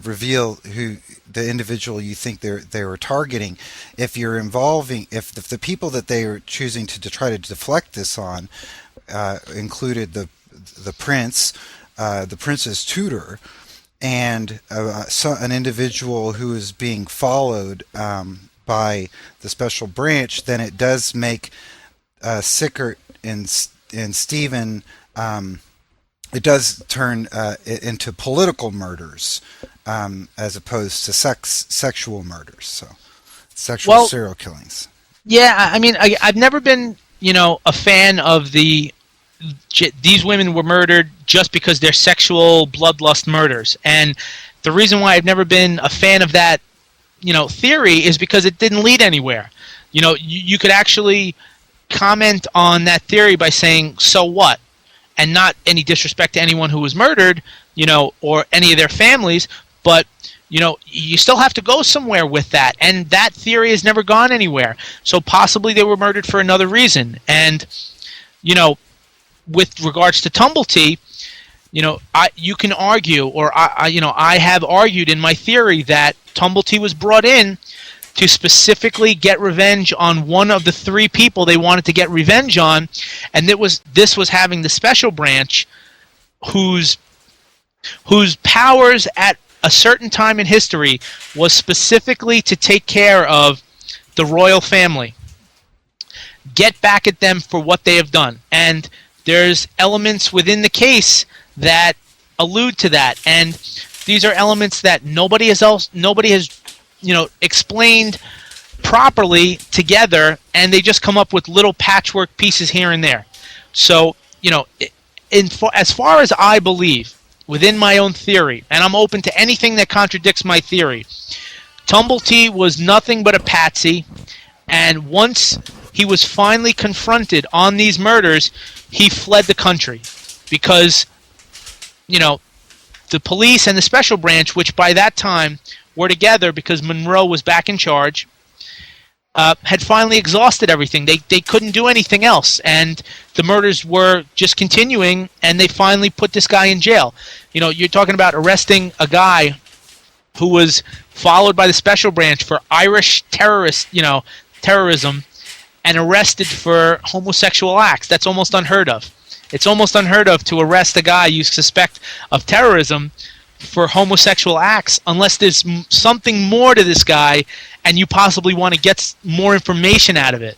reveal who the individual you think they were targeting, if the people that they were choosing to try to deflect this on included the prince, the prince's tutor, and an individual who is being followed by the special branch, then it does make Sickert and Stephen, it does turn into political murders as opposed to sexual murders. So sexual serial killings. Yeah, I mean, I've never been, a fan of these women were murdered just because they're sexual bloodlust murders. And the reason why I've never been a fan of that, theory is because it didn't lead anywhere. You could actually comment on that theory by saying, so what? And not any disrespect to anyone who was murdered, or any of their families, but you still have to go somewhere with that, and that theory has never gone anywhere. So possibly they were murdered for another reason. And with regards to Tumblety, you can argue, or I have argued in my theory that Tumblety was brought in to specifically get revenge on one of the three people they wanted to get revenge on, and this was having the special branch, whose powers at a certain time in history was specifically to take care of the royal family, get back at them for what they have done. And there's elements within the case that allude to that, and these are elements that nobody has explained properly together, and they just come up with little patchwork pieces here and there. So as far as I believe within my own theory, and I'm open to anything that contradicts my theory, Tumblety was nothing but a patsy, and once he was finally confronted on these murders, he fled the country because the police and the special branch, which by that time were together because Monroe was back in charge, had finally exhausted everything. They couldn't do anything else, and the murders were just continuing, and they finally put this guy in jail. You're talking about arresting a guy who was followed by the special branch for Irish terrorism, and arrested for homosexual acts. That's almost unheard of. It's almost unheard of to arrest a guy you suspect of terrorism for homosexual acts unless there's something more to this guy and you possibly want to get more information out of it.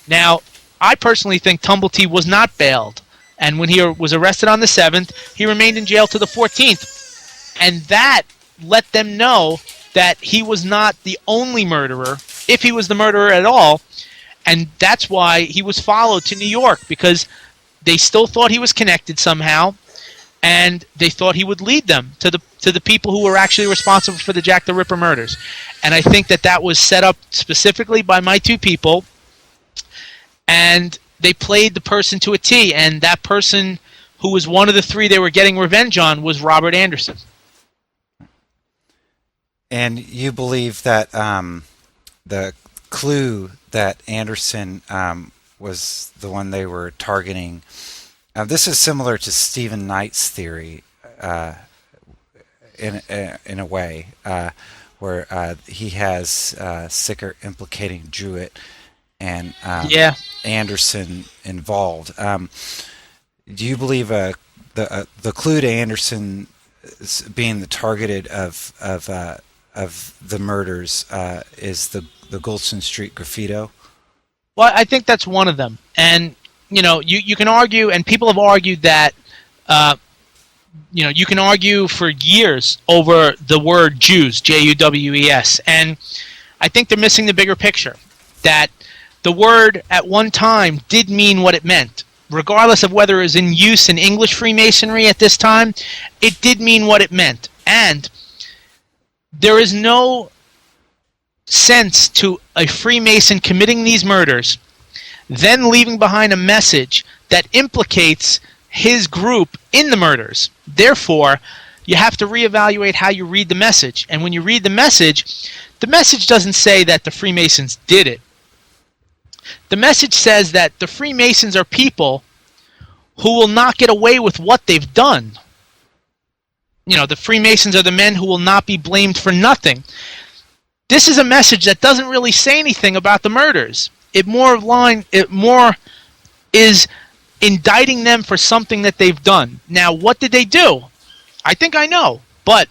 Now, I personally think Tumblety was not bailed, and when he was arrested on the 7th, he remained in jail to the 14th, and that let them know that he was not the only murderer, if he was the murderer at all, and that's why he was followed to New York, because they still thought he was connected somehow, and they thought he would lead them to the people who were actually responsible for the Jack the Ripper murders. And I think that was set up specifically by my two people, and they played the person to a T, and that person who was one of the three they were getting revenge on was Robert Anderson. And you believe that the clue that Anderson was the one they were targeting. This is similar to Stephen Knight's theory in a way, where he has Sickert implicating Jewett, and Yeah. Anderson involved. Do you believe the clue to Anderson being the targeted of the murders is the Goulston Street graffito? Well, I think that's one of them. And, you can argue, and people have argued that, you can argue for years over the word Jews, Juwes. And I think they're missing the bigger picture. That the word at one time did mean what it meant. Regardless of whether it was in use in English Freemasonry at this time, it did mean what it meant. And there is no sense to a Freemason committing these murders, then leaving behind a message that implicates his group in the murders. Therefore, you have to reevaluate how you read the message. And when you read the message doesn't say that the Freemasons did it. The message says that the Freemasons are people who will not get away with what they've done. The Freemasons are the men who will not be blamed for nothing. This is a message that doesn't really say anything about the murders. It more is indicting them for something that they've done. Now, what did they do? I think I know, but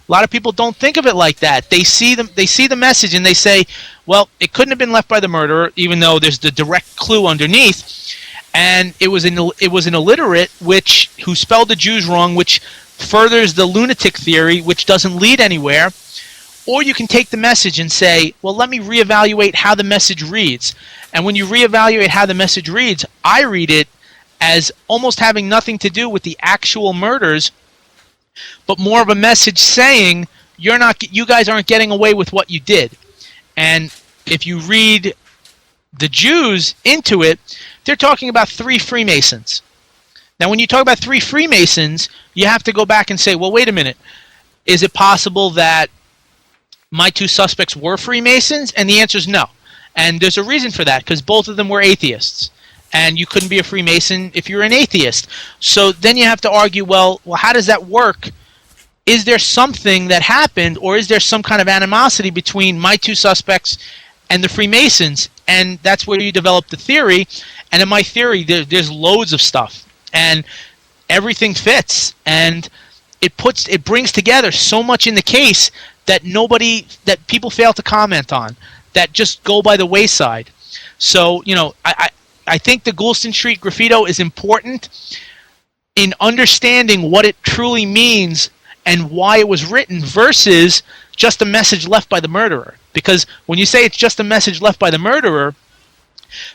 a lot of people don't think of it like that. They see the message and they say, well, it couldn't have been left by the murderer, even though there's the direct clue underneath, and it was an illiterate who spelled the Jews wrong, which furthers the lunatic theory, which doesn't lead anywhere. Or you can take the message and say, well, let me reevaluate how the message reads. And when you reevaluate how the message reads, I read it as almost having nothing to do with the actual murders, but more of a message saying you guys aren't getting away with what you did. And if you read the Jews into it, they're talking about 3 Freemasons. Now, when you talk about 3 Freemasons, you have to go back and say, well, wait a minute. Is it possible that my 2 suspects were Freemasons? And the answer is no. And there's a reason for that, because both of them were atheists. And you couldn't be a Freemason if you're an atheist. So then you have to argue, well, how does that work? Is there something that happened, or is there some kind of animosity between my 2 suspects and the Freemasons? And that's where you develop the theory. And in my theory, there's loads of stuff. And everything fits. And it brings together so much in the case that people fail to comment on, that just go by the wayside. So, I think the Goulston Street graffito is important in understanding what it truly means and why it was written versus just a message left by the murderer. Because when you say it's just a message left by the murderer,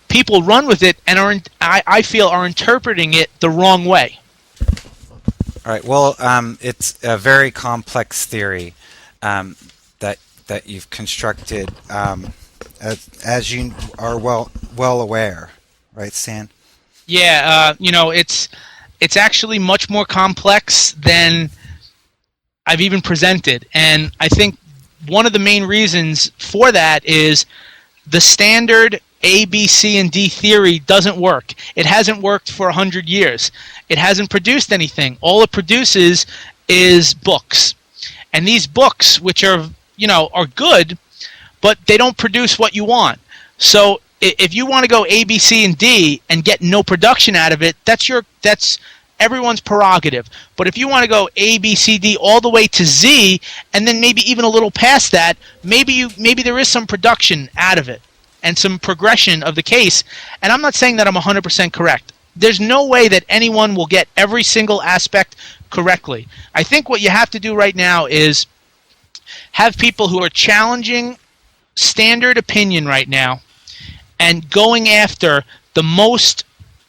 people run with it and I feel are interpreting it the wrong way. All right. Well, it's a very complex theory that you've constructed, as you are well aware, right, Stan? Yeah. It's actually much more complex than I've even presented, and I think one of the main reasons for that is the standard A, B, C, and D theory doesn't work. It hasn't worked for 100 years. It hasn't produced anything. All it produces is books. And these books, which are good, but they don't produce what you want. So if you want to go A, B, C, and D and get no production out of it, that's everyone's prerogative. But if you want to go A, B, C, D all the way to Z, and then maybe even a little past that, maybe there is some production out of it and some progression of the case. And I'm not saying that I'm 100% correct. There's no way that anyone will get every single aspect correctly. I think what you have to do right now is have people who are challenging standard opinion right now and going after the most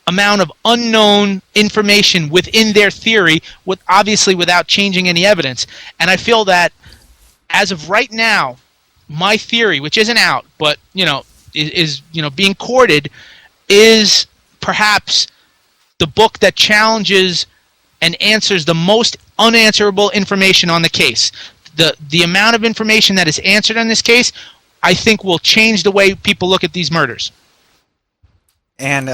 amount of unknown information within their theory, obviously without changing any evidence. And I feel that as of right now, my theory, which isn't out, but is being courted, is perhaps the book that challenges and answers the most unanswerable information on the case. The amount of information that is answered on this case, I think, will change the way people look at these murders. And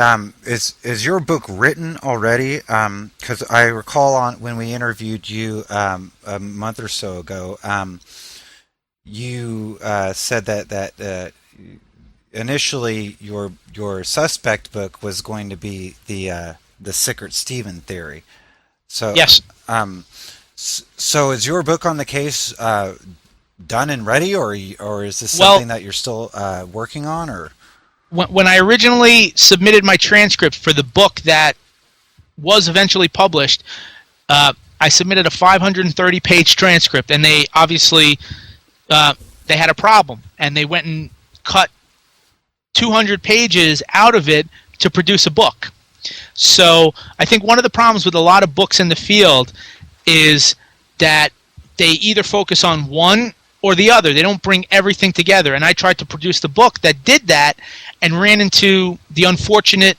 is your book written already? Because I recall when we interviewed you a month or so ago, you said that initially your suspect book was going to be the Sickert Stephen theory. So Yes. So is your book on the case done and ready, or is this something that you're still working on, or? When I originally submitted my transcript for the book that was eventually published, I submitted a 530-page transcript, and they obviously they had a problem, and they went and cut 200 pages out of it to produce a book. So I think one of the problems with a lot of books in the field is that they either focus on one or the other. They don't bring everything together. And I tried to produce the book that did that and ran into the unfortunates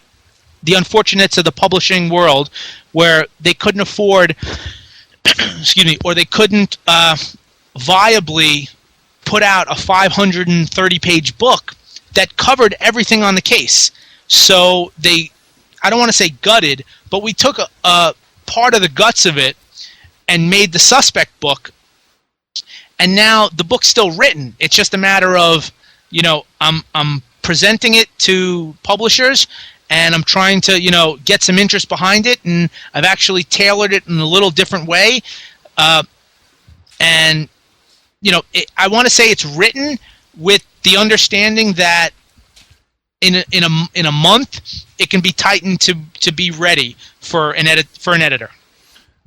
of the publishing world where they couldn't afford excuse me, or they couldn't viably put out a 530-page book that covered everything on the case. So they, I don't want to say gutted, but we took a part of the guts of it and made the suspect book, and now the book's still written. It's just a matter of, I'm presenting it to publishers, and I'm trying to, get some interest behind it, and I've actually tailored it in a little different way. And, I want to say it's written with the understanding that in a month it can be tightened to be ready for an editor.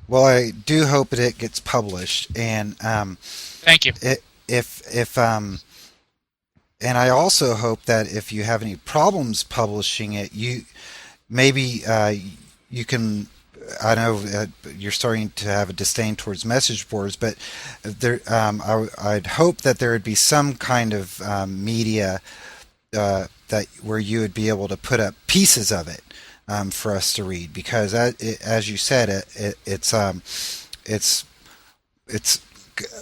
Well, I do hope that it gets published, and thank you. And I also hope that if you have any problems publishing it, you can. I know you're starting to have a disdain towards message boards, but I'd hope that there would be some kind of media that where you would be able to put up pieces of it for us to read, because as you said, it's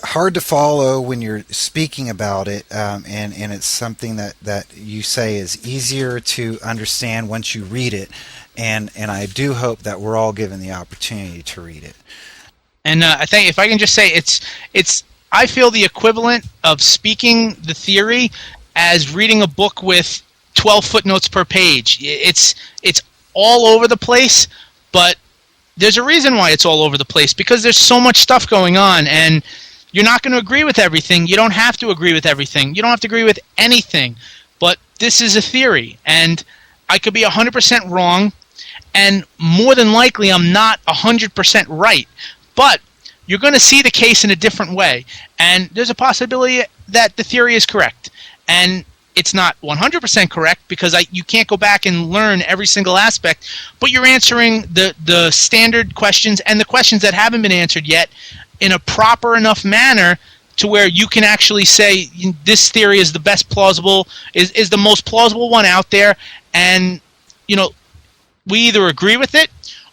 hard to follow when you're speaking about it, and it's something that you say is easier to understand once you read it, and I do hope that we're all given the opportunity to read it. And I think if I can just say, it's I feel the equivalent of speaking the theory as reading a book with 12 footnotes per page. It's all over the place, but there's a reason why it's all over the place, because there's so much stuff going on, and you're not going to agree with everything. You don't have to agree with everything. You don't have to agree with anything, but this is a theory, and I could be 100% wrong, and more than likely I'm not 100% right, but you're going to see the case in a different way, and there's a possibility that the theory is correct, and it's not 100% correct because you can't go back and learn every single aspect, but you're answering the standard questions and the questions that haven't been answered yet in a proper enough manner to where you can actually say this theory is the best plausible, is the most plausible one out there, and we either agree with it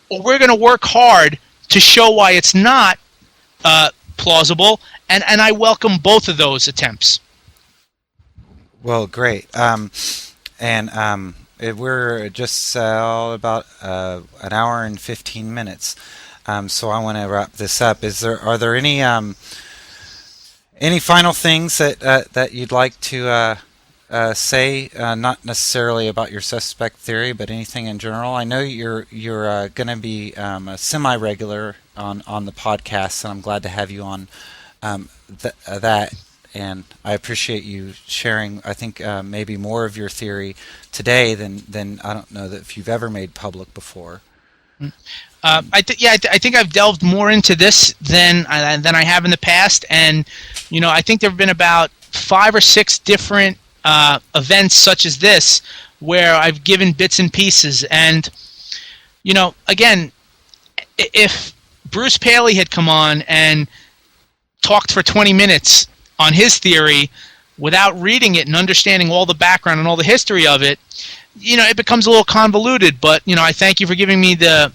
or we're going to work hard to show why it's not plausible, and I welcome both of those attempts. Well, great. We're just about an hour and 15 minutes, so I want to wrap this up. Are there any final things that you'd like to say? Not necessarily about your suspect theory, but anything in general. I know you're going to be a semi-regular on the podcast, and I'm glad to have you on that. And I appreciate you sharing, I think, maybe more of your theory today than I don't know that if you've ever made public before. I think I've delved more into this than I have in the past, and I think there have been about 5 or 6 different events such as this where I've given bits and pieces, and again, if Bruce Paley had come on and talked for 20 minutes on his theory without reading it and understanding all the background and all the history of it, it becomes a little convoluted. But I thank you for giving me the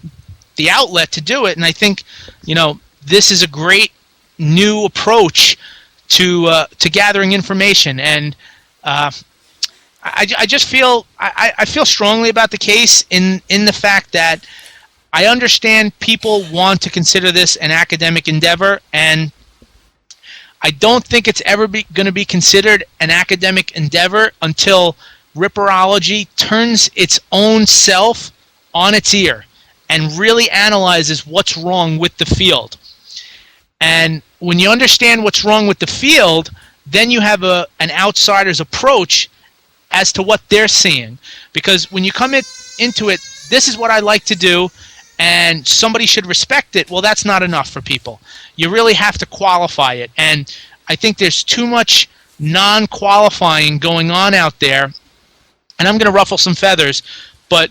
outlet to do it, and I think this is a great new approach to gathering information, and I just feel I feel strongly about the case in the fact that I understand people want to consider this an academic endeavor, and I don't think it's ever going to be considered an academic endeavor until Ripperology turns its own self on its ear and really analyzes what's wrong with the field. And when you understand what's wrong with the field, then you have an outsider's approach as to what they're seeing. Because when you come into it, this is what I like to do, and somebody should respect it, well, that's not enough for people. You really have to qualify it. And I think there's too much non-qualifying going on out there. And I'm going to ruffle some feathers, but,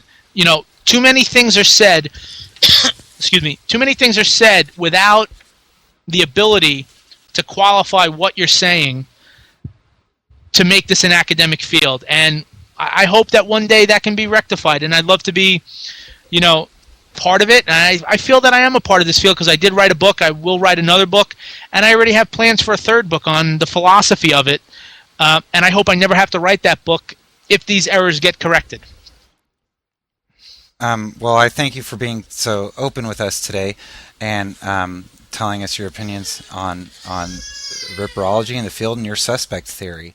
too many things are said, excuse me, too many things are said without the ability to qualify what you're saying to make this an academic field. And I hope that one day that can be rectified, and I'd love to be, part of it. And I feel that I am a part of this field because I did write a book. I will write another book, and I already have plans for a third book on the philosophy of it. And I hope I never have to write that book if these errors get corrected. Well, I thank you for being so open with us today and telling us your opinions on ripperology in the field and your suspect theory.